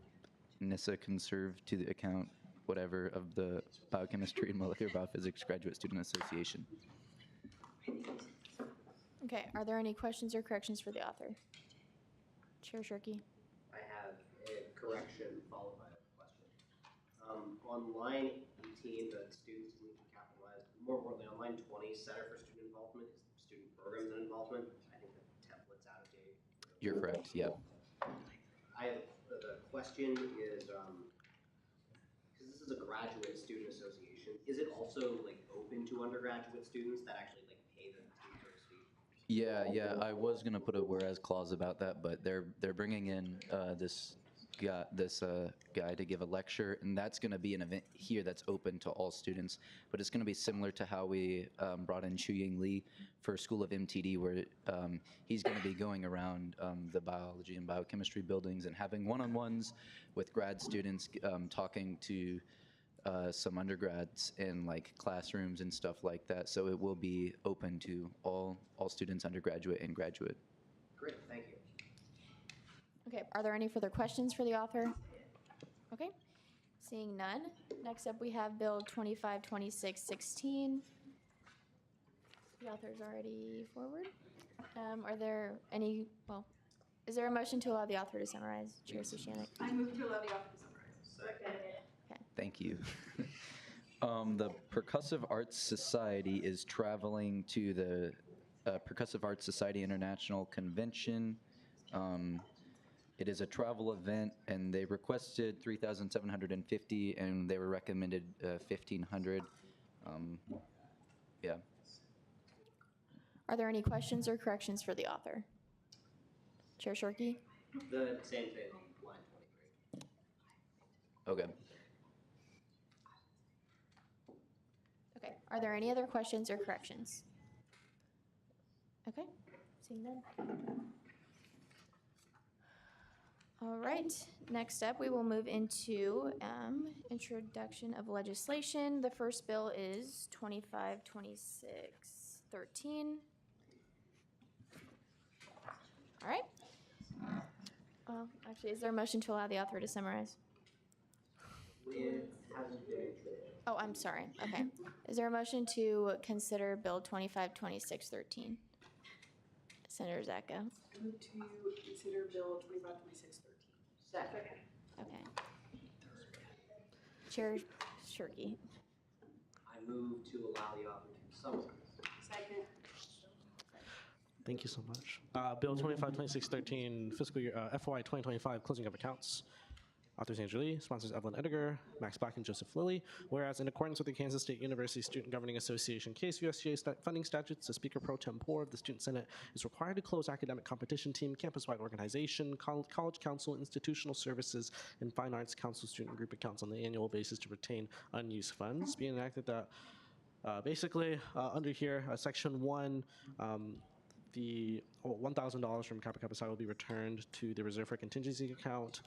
NISA conserved to the account, whatever, of the Biochemistry and Molecular Biophysics Graduate Student Association. Okay, are there any questions or corrections for the author? Chair Shirky? I have a correction followed by a question. On line 18, the students need to capitalize. More importantly, on line 20, Center for Student Involvement is student programs and involvement. I think the template's out of date. You're correct, yeah. I have the question is, because this is a graduate student association, is it also like open to undergraduate students that actually like pay the teacher's fee? Yeah, I was gonna put a whereas clause about that, but they're bringing in this guy to give a lecture, and that's gonna be an event here that's open to all students, but it's gonna be similar to how we brought in Chuying Lee for School of MTD, where he's gonna be going around the biology and biochemistry buildings and having one-on-ones with grad students, talking to some undergrads in like classrooms and stuff like that. So it will be open to all students, undergraduate and graduate. Great, thank you. Okay, are there any further questions for the author? Okay, seeing none. Next up, we have Bill 252616. The author's already forward. Are there any, is there a motion to allow the author to summarize? Chair Sushanik? I move to allow the author to summarize. Second. Thank you. The Percussive Arts Society is traveling to the Percussive Arts Society International Convention. It is a travel event, and they requested $3,750, and they were recommended $1,500. Yeah. Are there any questions or corrections for the author? Chair Shirky? The same thing on line 23. Okay. Okay, are there any other questions or corrections? Okay, seeing none. All right, next up, we will move into introduction of legislation. The first bill is 252613. All right. Actually, is there a motion to allow the author to summarize? It hasn't been introduced. Oh, I'm sorry. Okay. Is there a motion to consider Bill 252613? Senator Zacco. Move to consider Bill 252613. Second. Okay. Chair Shirky. I move to allow the author to summarize. Second. Thank you so much. Bill 252613, fiscal year FY 2025 closing of accounts. Authors Andrew Lee, sponsors Evelyn Edgar, Max Black, and Joseph Lilly. Whereas in accordance with the Kansas State University Student Governing Association case USGA funding statutes, the Speaker Pro Tempore of the Student Senate is required to close academic competition team, campus-wide organization, college council, institutional services, and fine arts council student group accounts on the annual basis to retain unused funds. Being enacted that basically under here, section 1, the $1,000 from Kappa Kappa Psi will be returned to the reserve for contingency account.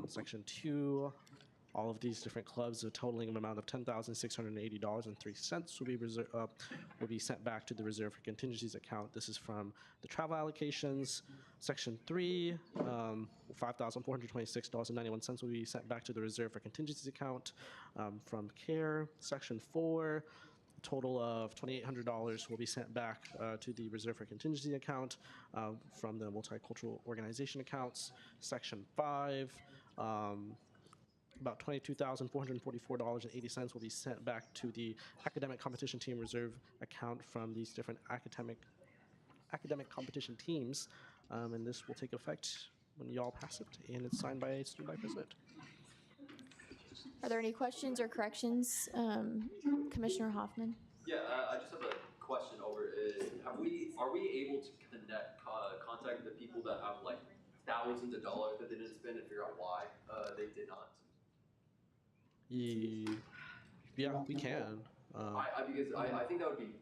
Section 2, all of these different clubs, a totaling of amount of $10,680.03 will be sent back to the reserve for contingencies account. This is from the travel allocations. Section 3, $5,426.91 will be sent back to the reserve for contingencies account from CARE. Section 4, a total of $2,800 will be sent back to the reserve for contingency account from the multicultural organization accounts. Section 5, about $22,444.80 will be sent back to the academic competition team reserve account from these different academic competition teams, and this will take effect when y'all pass it, and it's signed by a student body president. Are there any questions or corrections? Commissioner Hoffman? Yeah, I just have a question over is, are we able to contact the people that have like thousands of dollars that they didn't spend and figure out why they did not? Yeah, we can. Because I think that would be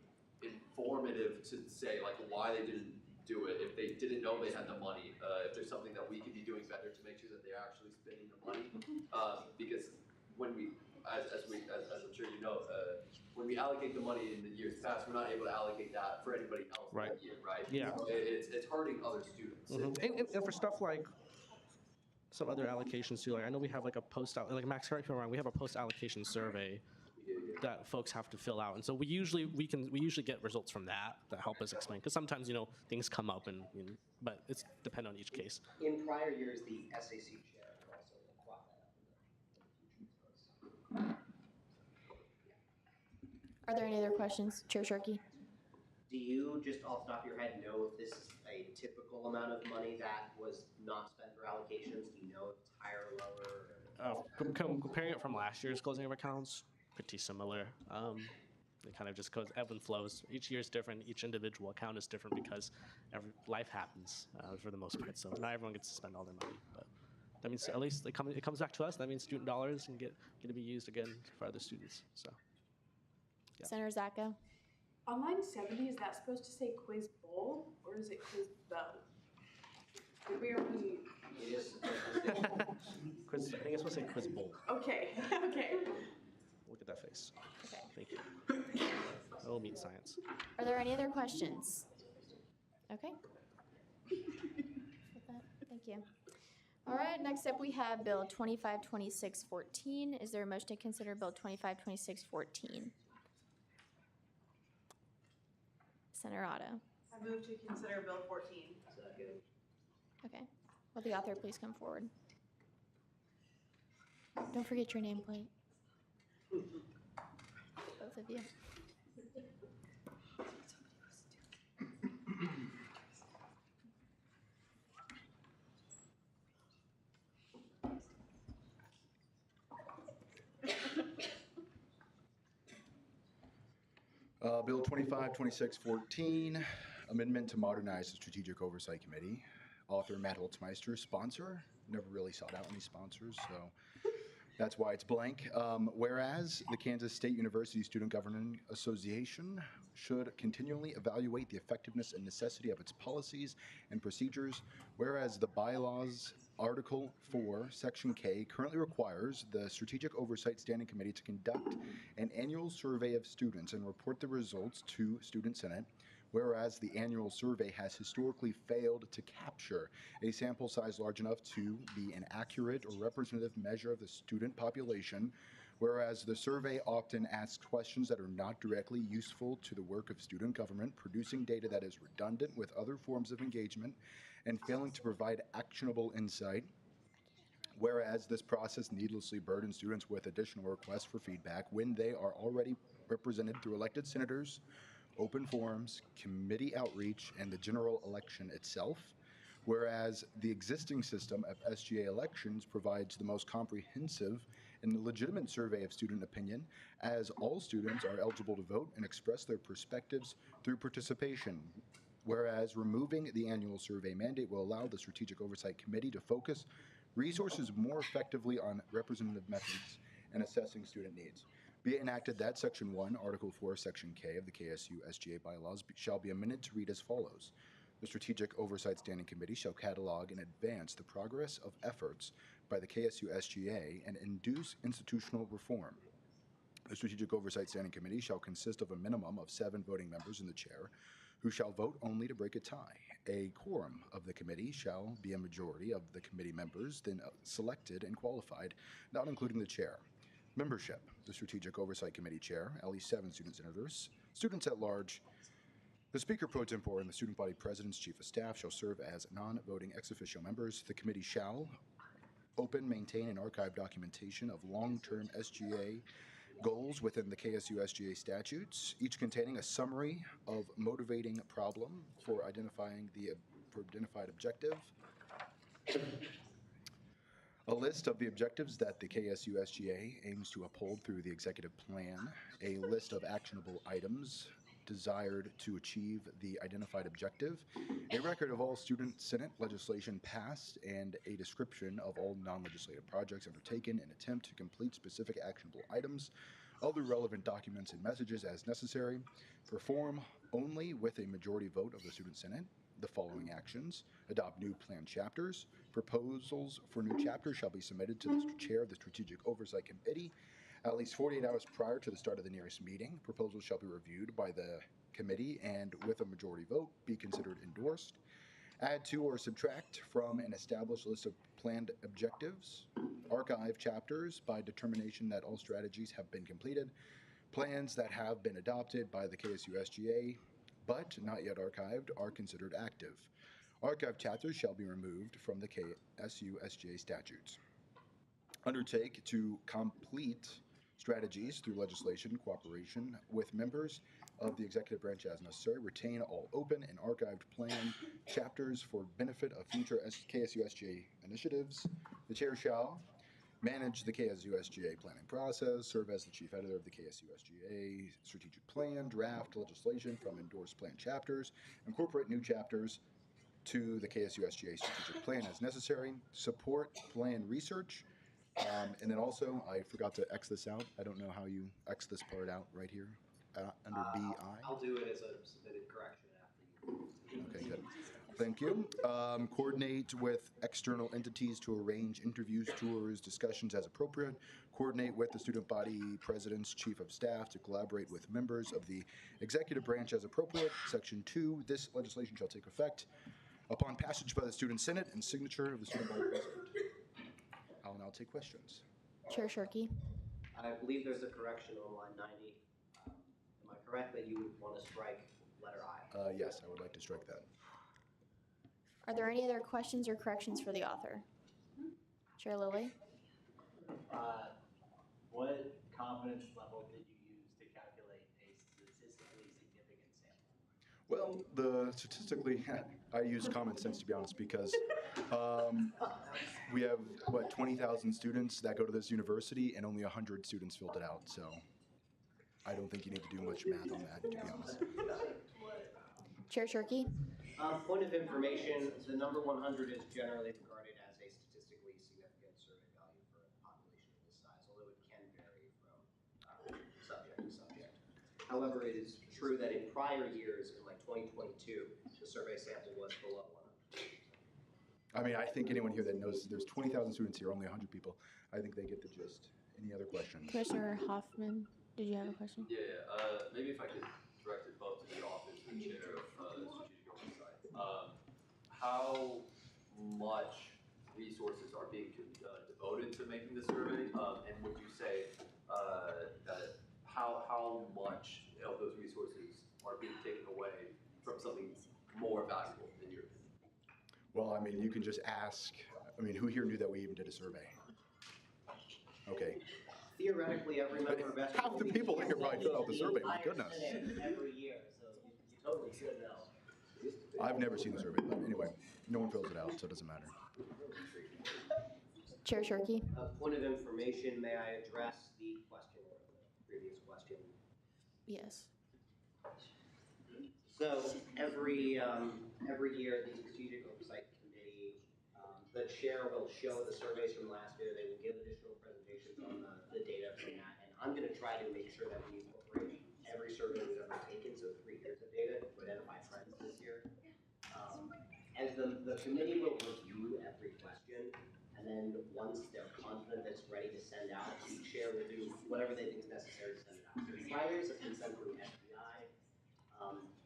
informative to say like why they didn't do it, if they didn't know they had the money, if there's something that we could be doing better to make sure that they're actually spending the money. Because when as I'm sure you know, when we allocate the money in the years past, we're not able to allocate that for anybody else that year, right? Yeah. So it's hurting other students. And for stuff like some other allocations too, like I know we have like a like Max, correct me if I'm wrong, we have a post allocation survey that folks have to fill out, and so we usually get results from that help us explain, because sometimes things come up but it's dependent on each case. In prior years, the SAC chair could also brought that up. Are there any other questions, Chair Sharkey? Do you, just off the top of your head, know if this is a typical amount of money that was not spent for allocations? Do you know if it's higher or lower? Comparing it from last year's closing of accounts, pretty similar. It kind of just goes ebb and flows. Each year is different. Each individual account is different because life happens for the most part. So not everyone gets to spend all their money, but that means at least it comes back to us. That means student dollars can get to be used again for other students. So, yeah. Senator Zacko? On line 70, is that supposed to say quiz bowl or is it quiz bow? Did we already? It is. Quiz, I think it's supposed to say quiz bowl. Okay, okay. Look at that face. Okay. Thank you. That will mean science. Are there any other questions? Okay. With that, thank you. All right, next up we have Bill 252614. Is there a motion to consider Bill 252614? Senator Otto. I move to consider Bill 14. Okay. Will the author please come forward? Don't forget your nameplate. Both of you. Bill 252614, amendment to modernize the Strategic Oversight Committee. Author Matt Holtzmeister, sponsor. Never really sought out any sponsors, so that's why it's blank. Whereas the Kansas State University Student Governing Association should continually evaluate the effectiveness and necessity of its policies and procedures, whereas the bylaws Article 4, Section K currently requires the Strategic Oversight Standing Committee to conduct an annual survey of students and report the results to Student Senate, whereas the annual survey has historically failed to capture a sample size large enough to be an accurate or representative measure of the student population, whereas the survey often asks questions that are not directly useful to the work of student government, producing data that is redundant with other forms of engagement, and failing to provide actionable insight, whereas this process needlessly burdens students with additional requests for feedback when they are already represented through elected senators, open forums, committee outreach, and the general election itself, whereas the existing system of SGA elections provides the most comprehensive and legitimate survey of student opinion, as all students are eligible to vote and express their perspectives through participation, whereas removing the annual survey mandate will allow the Strategic Oversight Committee to focus resources more effectively on representative methods and assessing student needs. Be it enacted that Section 1, Article 4, Section K of the KSU SGA bylaws shall be amended to read as follows. The Strategic Oversight Standing Committee shall catalog and advance the progress of efforts by the KSU SGA and induce institutional reform. The Strategic Oversight Standing Committee shall consist of a minimum of 7 voting members in the chair, who shall vote only to break a tie. A quorum of the committee shall be a majority of the committee members then selected and qualified, not including the chair. Membership. The Strategic Oversight Committee chair, at least 7 student senators. Students at large. The Speaker pro tempore and the student body president's chief of staff shall serve as non-voting ex officio members. The committee shall open, maintain, and archive documentation of long-term SGA goals within the KSU SGA statutes, each containing a summary of motivating problem for identifying the identified objective, a list of the objectives that the KSU SGA aims to uphold through the executive plan, a list of actionable items desired to achieve the identified objective, a record of all student senate legislation passed, and a description of all non-legislative projects undertaken in attempt to complete specific actionable items, other relevant documents and messages as necessary. Perform only with a majority vote of the student senate the following actions: adopt new plan chapters. Proposals for new chapters shall be submitted to the chair of the Strategic Oversight Committee at least 48 hours prior to the start of the nearest meeting. Proposals shall be reviewed by the committee and, with a majority vote, be considered endorsed. Add to or subtract from an established list of planned objectives. Archive chapters by determination that all strategies have been completed. Plans that have been adopted by the KSU SGA but not yet archived are considered active. Archive chapters shall be removed from the KSU SGA statutes. Undertake to complete strategies through legislation cooperation with members of the executive branch as necessary. Retain all open and archived plan chapters for benefit of future KSU SGA initiatives. The chair shall manage the KSU SGA planning process, serve as the chief editor of the KSU SGA strategic plan, draft legislation from endorsed plan chapters, incorporate new chapters to the KSU SGA strategic plan as necessary, support plan research. And then also, I forgot to X this out. I don't know how you X this part out right here under BI. I'll do it as a submitted correction after you. Okay, good. Thank you. Coordinate with external entities to arrange interviews, tours, discussions as appropriate. Coordinate with the student body president's chief of staff to collaborate with members of the executive branch as appropriate. Section 2, this legislation shall take effect upon passage by the student senate and signature of the student body president. I'll now take questions. Chair Shirkey. I believe there's a correction on line 90. Am I correct that you would want to strike letter I? Yes, I would like to strike that. Are there any other questions or corrections for the author? Chair Lilly. What confidence level did you use to calculate a statistically significant sample? Well, statistically, I use common sense, to be honest, because we have, 20,000 students that go to this university, and only 100 students filled it out. So I don't think you need to do much math on that, to be honest. Chair Shirkey. Point of information, the number 100 is generally regarded as a statistically significant survey value for a population of this size, although it can vary from subject to subject. However, it is true that in prior years, in like 2022, the survey sample was below 100. I mean, I think anyone here that knows there's 20,000 students here, only 100 people, I think they get the gist. Any other questions? Commissioner Hoffman, did you have a question? Yeah, maybe if I could direct it both to the office and the chair of strategic oversight. How much resources are being devoted to making the survey? And would you say how much of those resources are being taken away from something more valuable in your opinion? Well, I mean, you can just ask. I mean, who here knew that we even did a survey? Okay. Theoretically, every member of SGA Half the people here probably filled out the survey. My goodness. Every year, so you totally should know. I've never seen the survey, but anyway, no one fills it out, so it doesn't matter. Chair Shirkey. Point of information, may I address the question or the previous question? Yes. So every year, the Strategic Oversight Committee, the chair will show the surveys from last year. They will give additional presentations on the data from that. And I'm going to try to make sure that we incorporate every survey we've ever taken, so 3 years of data, to identify trends this year. As the committee will review every question, and then then once they're confident that it's ready to send out, each chair will do whatever they think is necessary to send it out. So flyers have been sent through FBI.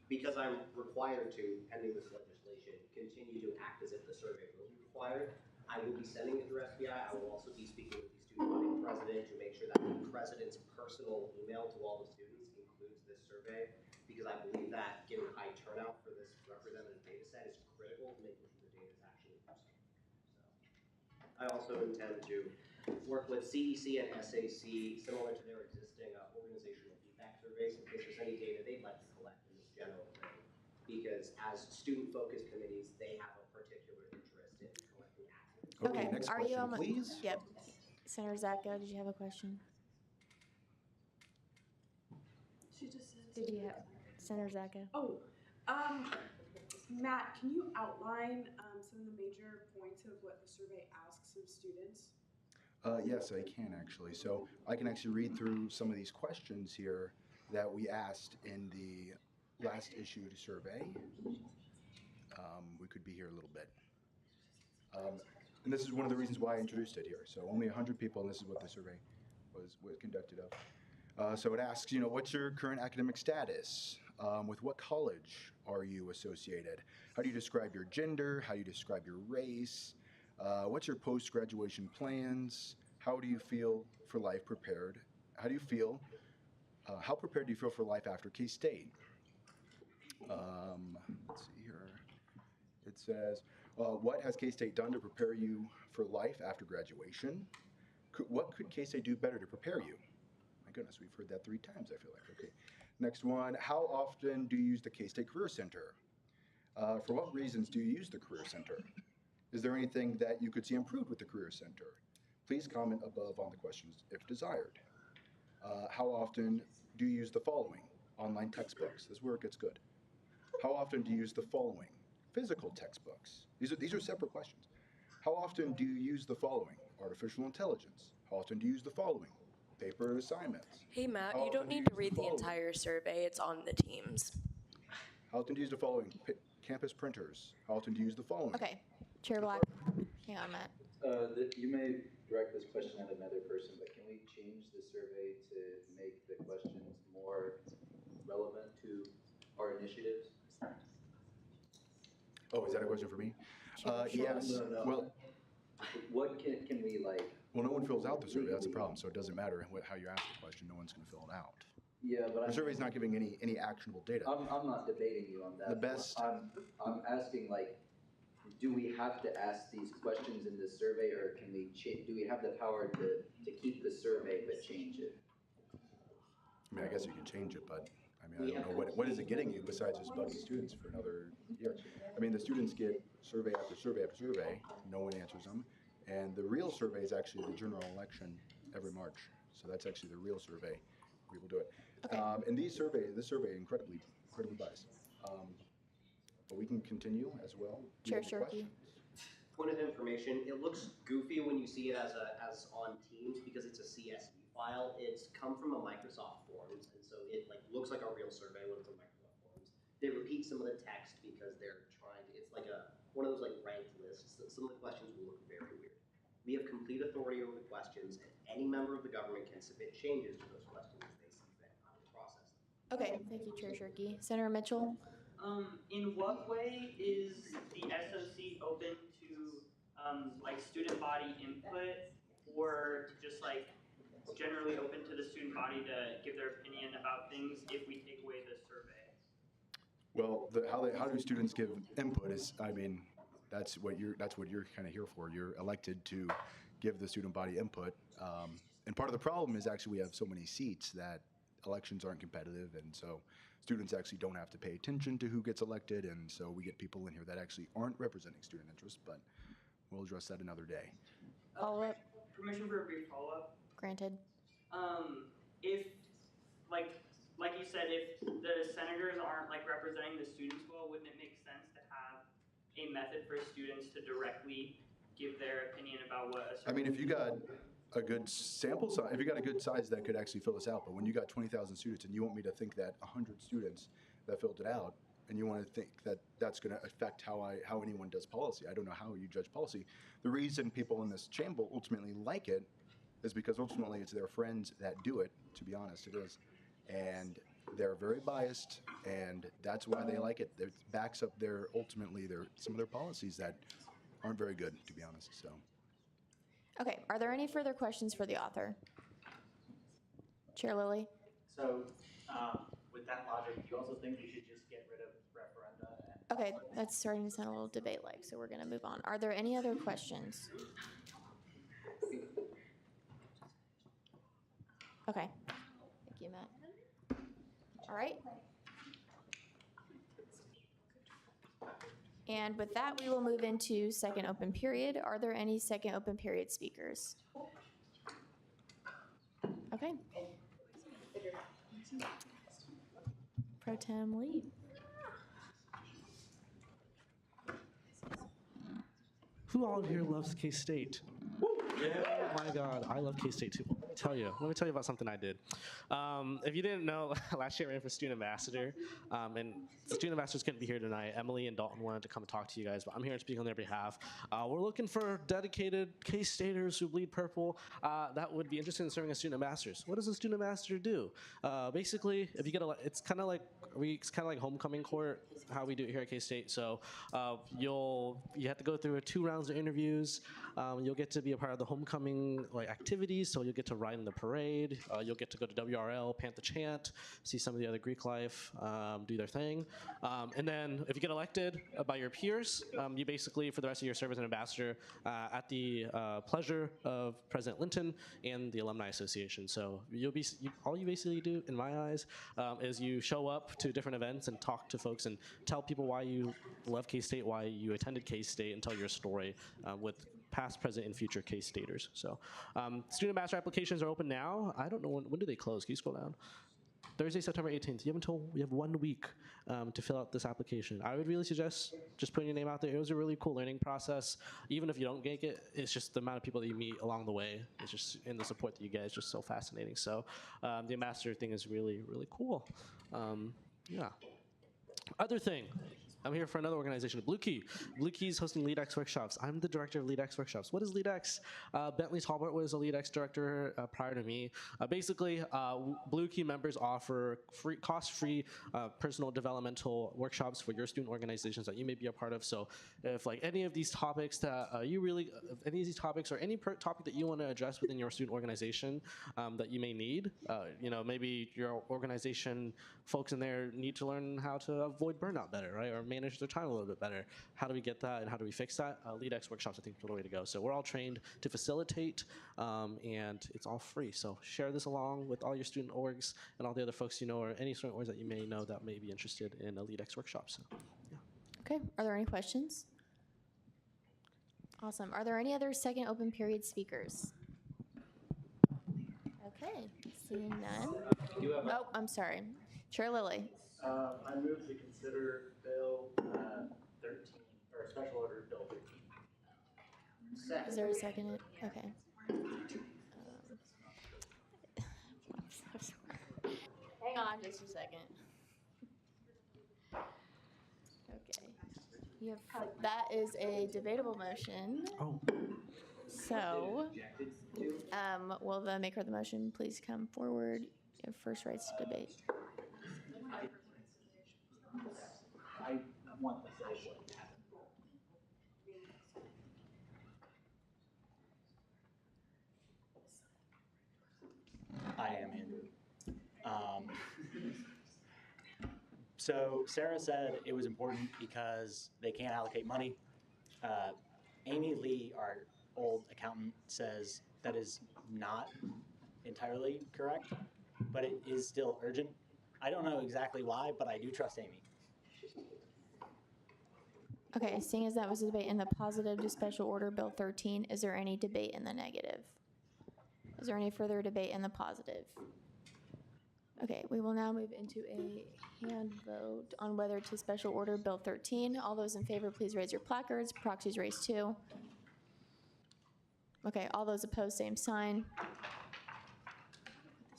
Because I'm required to, pending this legislation, continue to act as if the survey will be required, I will be sending it through SBI. I will also be speaking with the student body president to make sure that the president's personal email to all the students includes this survey, because I believe that given high turnout for this representative data set is critical to making sure the data is actually useful. So I also intend to work with CEC and SAC, similar to their existing organizational feedback surveys, in case there's any data they'd like to collect in this general thing. Because as student-focused committees, they have a particular interest in collecting active. Okay, next Are you question, on the- please. Yep. Senator Zacko, did you have a question? She just said. Did you have, Senator Zacko? Oh, Matt, can you outline some of the major points of what the survey asks of students? Yes, I can actually. So I can actually read through some of these questions here that we asked in the last issued survey. We could be here a little bit. And this is one of the reasons why I introduced it here. So only 100 people, and this is what the survey was conducted of. So it asks, what's your current academic status? With what college are you associated? How do you describe your gender? How do you describe your race? What's your post-graduation plans? How do you feel for life prepared? How prepared do you feel for life after K-State? Let's see here. It says, what has K-State done to prepare you for life after graduation? What could K-State do better to prepare you? My goodness, we've heard that 3 times, I feel like. Okay. Next one, how often do you use the K-State Career Center? For what reasons do you use the Career Center? Is there anything that you could see improved with the Career Center? Please comment above on the questions if desired. How often do you use the following? Online textbooks. This is where it gets good. How often do you use the following? Physical textbooks. These are separate questions. How often do you use the following? Artificial intelligence. How often do you use the following? Paper assignments. Hey, Matt, How you don't often do need you to use read the following? entire survey. It's on the Teams. How often do you use the following? Campus printers. How often do you use the following? Okay. Chair Black. Hang on, Matt. You may direct this question at another person, but can we change the survey to make the questions more relevant to our initiatives? Oh, is that a question for me? Yes. No. Well, What can we like? well, no one fills out the survey. That's the problem. So it doesn't matter how you ask the question. No one's going to fill it out. Yeah, but The survey's not giving any actionable data. I'm not debating you on that. The best- I'm asking like, do we have to ask these questions in this survey, or can we do we have the power to keep the survey but change it? I mean, I guess you can change it, but I mean, I don't know what is it getting you besides just bugging students for another year. I mean, the students get survey after survey after survey. No one answers them, and the real survey is actually the general election every March. So that's actually the real survey. People do it. Okay. And this survey incredibly biased. But we can continue as well. Do you Chair have any Shirky. questions? Point of information, it looks goofy when you see it as on Teams because it's a CSV file. It's come from a Microsoft Forms, and so it looks like a real survey when it's a Microsoft Forms. They repeat some of the text because they're trying to, it's like one of those ranked lists. Some of the questions will look very weird. We have complete authority over the questions, and any member of the government can submit changes to those questions as they see fit. I will process them. Okay. Thank you, Chair Shirky. Senator Mitchell. In what way is the SOC open to student body input, or just generally open to the student body to give their opinion about things if we take away the survey? Well, how do students give input is, I mean, that's what you're kind of here for. You're elected to give the student body input. And part of the problem is actually we have so many seats that elections aren't competitive, and so students actually don't have to pay attention to who gets elected, and so we get people in here that actually aren't representing student interests, but we'll address that another day. Follow-up. Permission for a brief follow-up? Granted. If, like you said, if the senators aren't representing the students well, wouldn't it make sense to have a method for students to directly give their opinion about what a certain... I mean, if you got a good sample size, if you got a good size that could actually fill this out, but when you got 20,000 students and you want me to think that 100 students that filled it out and you want to think that that's going to affect how anyone does policy. I don't know how you judge policy. The reason people in this chamber ultimately like it is because ultimately it's their friends that do it. To be honest, it is, and they're very biased, and that's why they like it. It backs up some of their policies that aren't very good, to be honest. So. Okay, are there any further questions for the author? Chair Lilly? So, with that logic, do you also think we should just get rid of referenda? Okay, that's starting to sound a little debate-like, so we're going to move on. Are there any other questions? Okay. Thank you, Matt. All right. And with that, we will move into second open period. Are there any second open period speakers? Okay. Pro Tem Lee. Who all here loves K-State? Yeah. Oh my God, I love K-State too. Let me tell you about something I did. If you didn't know, last year I ran for student ambassador, and the student ambassadors couldn't be here tonight. Emily and Dalton wanted to come and talk to you guys, but I'm here to speak on their behalf. We're looking for dedicated K-Staters who bleed purple that would be interested in serving as student ambassadors. What does a student ambassador do? Basically, if you get it's kind of like homecoming court, how we do it here at K-State. So you have to go through 2 rounds of interviews. You'll get to be a part of the homecoming activities, so you'll get to ride in the parade. You'll get to go to WRL, pant the chant, see some of the other Greek life, do their thing. And then if you get elected by your peers, you basically, for the rest of your service as an ambassador, at the pleasure of President Linton and the Alumni Association. So all you basically do, in my eyes, is you show up to different events and talk to folks and tell people why you love K-State, why you attended K-State, and tell your story with past, present, and future K-Staters. So student ambassador applications are open now. I don't know, when do they close? Can you scroll down? Thursday, September 18th. You have 1 week to fill out this application. I would really suggest just putting your name out there. It was a really cool learning process. Even if you don't get it, it's just the amount of people that you meet along the way. It's just, and the support that you get is just so fascinating. So the ambassador thing is really, really cool. Yeah. Other thing. I'm here for another organization, Blue Key. Blue Key is hosting LeadX workshops. I'm the director of LeadX workshops. What is LeadX? Bentley Talbot was a LeadX director prior to me. Basically, Blue Key members offer cost-free personal developmental workshops for your student organizations that you may be a part of. So if any of these topics that any of these topics or any topic that you want to address within your student organization that you may need, maybe your organization folks in there need to learn how to avoid burnout better, right? Or manage their time a little bit better. How do we get that and how do we fix that? LeadX workshops, I think, are the way to go. So we're all trained to facilitate, and it's all free. So share this along with all your student orgs and all the other folks you know, or any student orgs that you may know that may be interested in a LeadX workshop. So, yeah. Okay, are there any questions? Awesome. Are there any other second open period speakers? Okay, seeing none. Oh, I'm sorry. Chair Lilly. I move to consider Bill 13, or Special Order Bill 13. Is there a second? Okay. Hang on just a second. Okay. That is a debatable motion. Oh. So, will the maker of the motion please come forward? You have first rights to debate. I want to say what happened. I am Andrew. So Sarah said it was important because they can't allocate money. Amy Lee, our old accountant, says that is not entirely correct, but it is still urgent. I don't know exactly why, but I do trust Amy. Okay, seeing as that was a debate in the positive to Special Order Bill 13, is there any debate in the negative? Is there any further debate in the positive? Okay, we will now move into a hand vote on whether to Special Order Bill 13. All those in favor, please raise your placards. Proxies raised 2. Okay, all those opposed, same sign.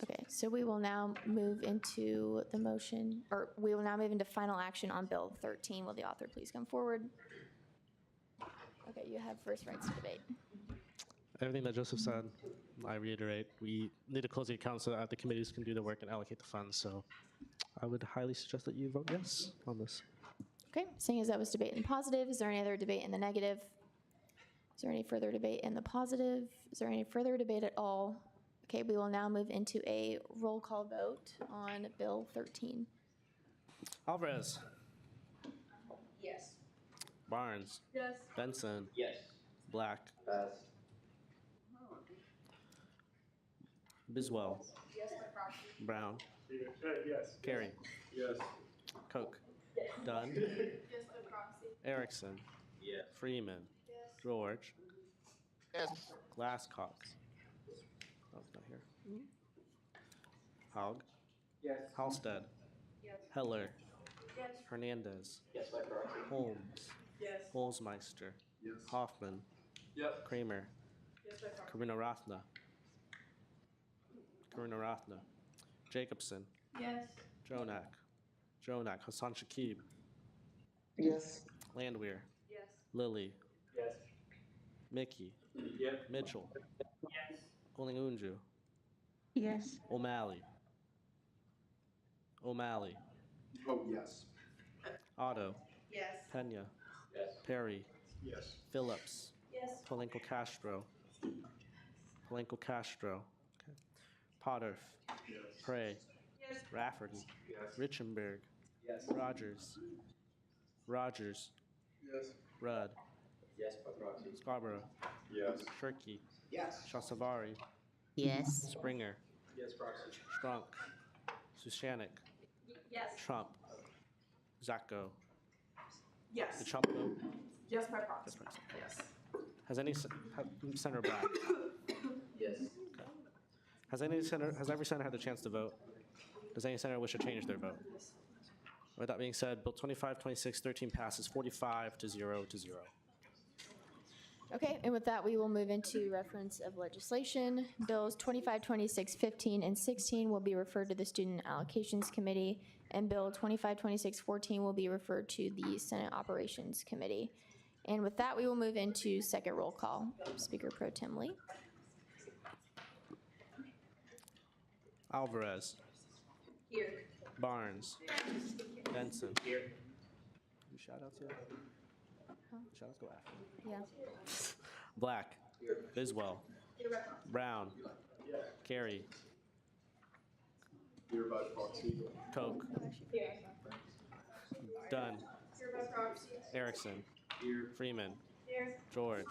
Okay, so we will now move into the motion, or we will now move into final action on Bill 13. Will the author please come forward? Okay, you have first rights to debate. Everything that Joseph said, I reiterate. We need to close the account so that the committees can do the work and allocate the funds. So I would highly suggest that you vote yes on this. Okay, seeing as that was debate in the positive, is there any other debate in the negative? Is there any further debate in the positive? Is there any further debate at all? Okay, we will now move into a roll call vote on Bill 13. Alvarez, Yes. Barnes, Yes. Benson, Yes. Black, Pass. Biswell, Yes, by proxy. Brown, Yes. Carey, Yes. Koch, Dunn, Yes, by proxy. Erickson, Yes. Freeman, Yes. George, Yes. Glasscock. Oh, not here. Haug, Yes. Halstead, Yes. Heller, Yes. Hernandez, Yes, by proxy. Holmes, Yes. Holzmeister, Yes. Hoffman, Yep. Kramer, Yes, by proxy. Karina Rathna, Jacobson, Yes. Jonak, Hassan Shakib, Yes. Landwehr, Yes. Lilly, Yes. Mickey, Yep. Mitchell, Yes. Olingunju, Yes. O'Malley, Oh, yes. Otto, Yes. Pena, Yes. Perry, Yes. Phillips, Yes. Polanco Castro, okay. Potter, Yes. Prey, Yes. Rafferty, Yes. Richenberg, Yes. Rogers, Yes. Rudd, Yes, by proxy. Scarborough, Yes. Shirky, Yes. Shasavari, Yes. Springer, Yes, proxy. Strunk, Sushanik, Yes. Trump, Zacco. Yes. The Trump vote? Yes, by proxy. Yes, proxy. Yes. Has any Senator Black? Yes. Has every senator had the chance to vote? Does any senator wish to change their vote? With that being said, Bill 2526-13 passes 45 to 0 to 0. Okay, and with that, we will move into reference of legislation. Bills 2526-15 and 16 will be referred to the Student Allocations Committee, and Bill 2526-14 will be referred to the Senate Operations Committee. And with that, we will move into second roll call. Speaker Pro Tem Lee. Alvarez, Here. Barnes, Benson. Here. You shout outs yet? Shout outs go after. Yeah. Black, Biswell, Brown, Carey, Here by proxy. Koch, Here. Dunn, Here by proxy. Erickson, Here. Freeman, Here. George,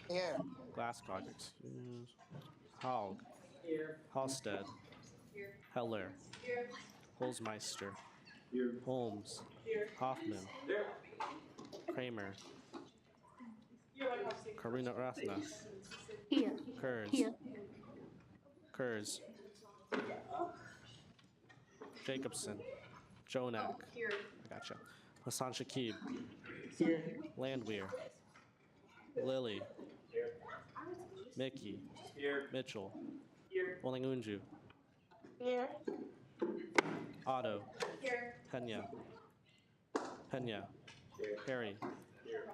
Here. Glasscock, excuse, Haug, Here. Halstead, Here. Heller, Here. Holzmeister, Here. Holmes, Here. Hoffman, Here. Kramer, Here by proxy. Karina Rathna, Here. Kurz, Here. Kurz, Jacobson, Jonak, Here. I gotcha, Hassan Shakib, Here. Landwehr, Lilly, Mickey, Here. Mitchell, Here. Olingunju, Here. Otto, Here. Pena, Perry,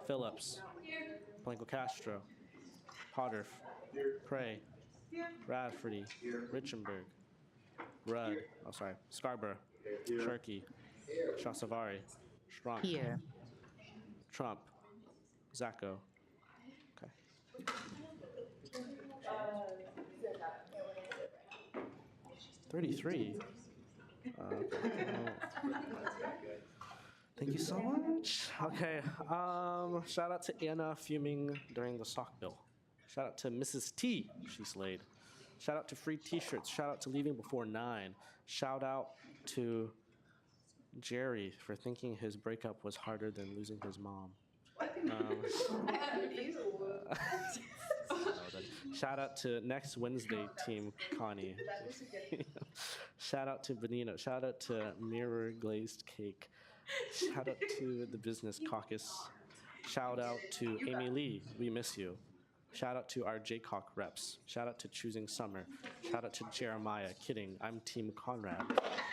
Phillips, Here. Polanco Castro, Potter, Prey, Radford, Richenberg, Rudd, Scarborough, Shirky, Shasavari, Strunk, Here. Trump, Zacco. Okay. 33. Thank you so much. Okay. Shout out to Anna fuming during the sock bill. Shout out to Mrs. T. She slayed. Shout out to free T-shirts. Shout out to leaving before 9. Shout out to Jerry for thinking his breakup was harder than losing his mom. Shout out to next Wednesday team Connie. Shout out to Benino. Shout out to Mirror Glazed Cake. Shout out to the Business Caucus. Shout out to Amy Lee. We miss you. Shout out to our JCOC reps. Shout out to Choosing Summer. Shout out to Jeremiah. Kidding, I'm Team Conrad.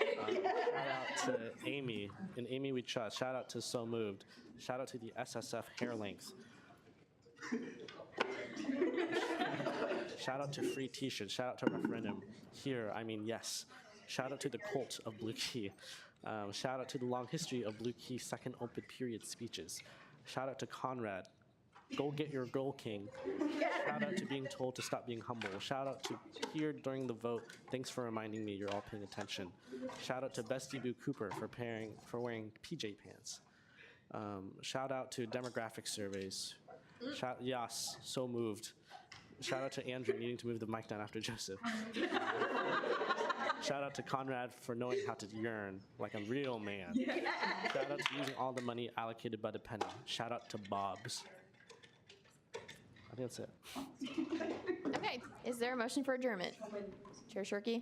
Shout out to Amy. In Amy We Trust. Shout out to So Moved. Shout out to the SSF Hair Length. Shout out to free t-shirts. Shout out to referendum. Here, I mean yes. Shout out to the cult of Blue Key. Shout out to the long history of Blue Key second open period speeches. Shout out to Conrad. Go get your girl king. Shout out to being told to stop being humble. Shout out to here during the vote. Thanks for reminding me you're all paying attention. Shout out to Bestie Boo Cooper for wearing PJ pants. Shout out to demographic surveys. Yas, So Moved. Shout out to Andrew needing to move the mic down after Joseph. Shout out to Conrad for knowing how to yearn like a real man. Shout out to using all the money allocated by the penny. Shout out to Bob's. I think that's it. Okay, is there a motion for adjournment? Chair Shirky?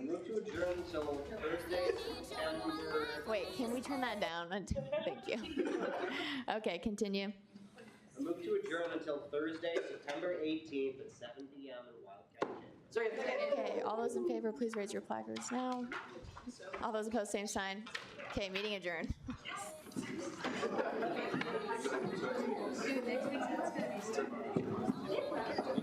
Move to adjourn until Thursday, September. Wait, can we turn that down? Thank you. Okay, continue. I move to adjourn until Thursday, September 18th at 7 p.m. in Wildcat Canyon. Okay, all those in favor, please raise your placards now. All those opposed, same sign. Okay, meeting adjourned. Dude, next week's gonna be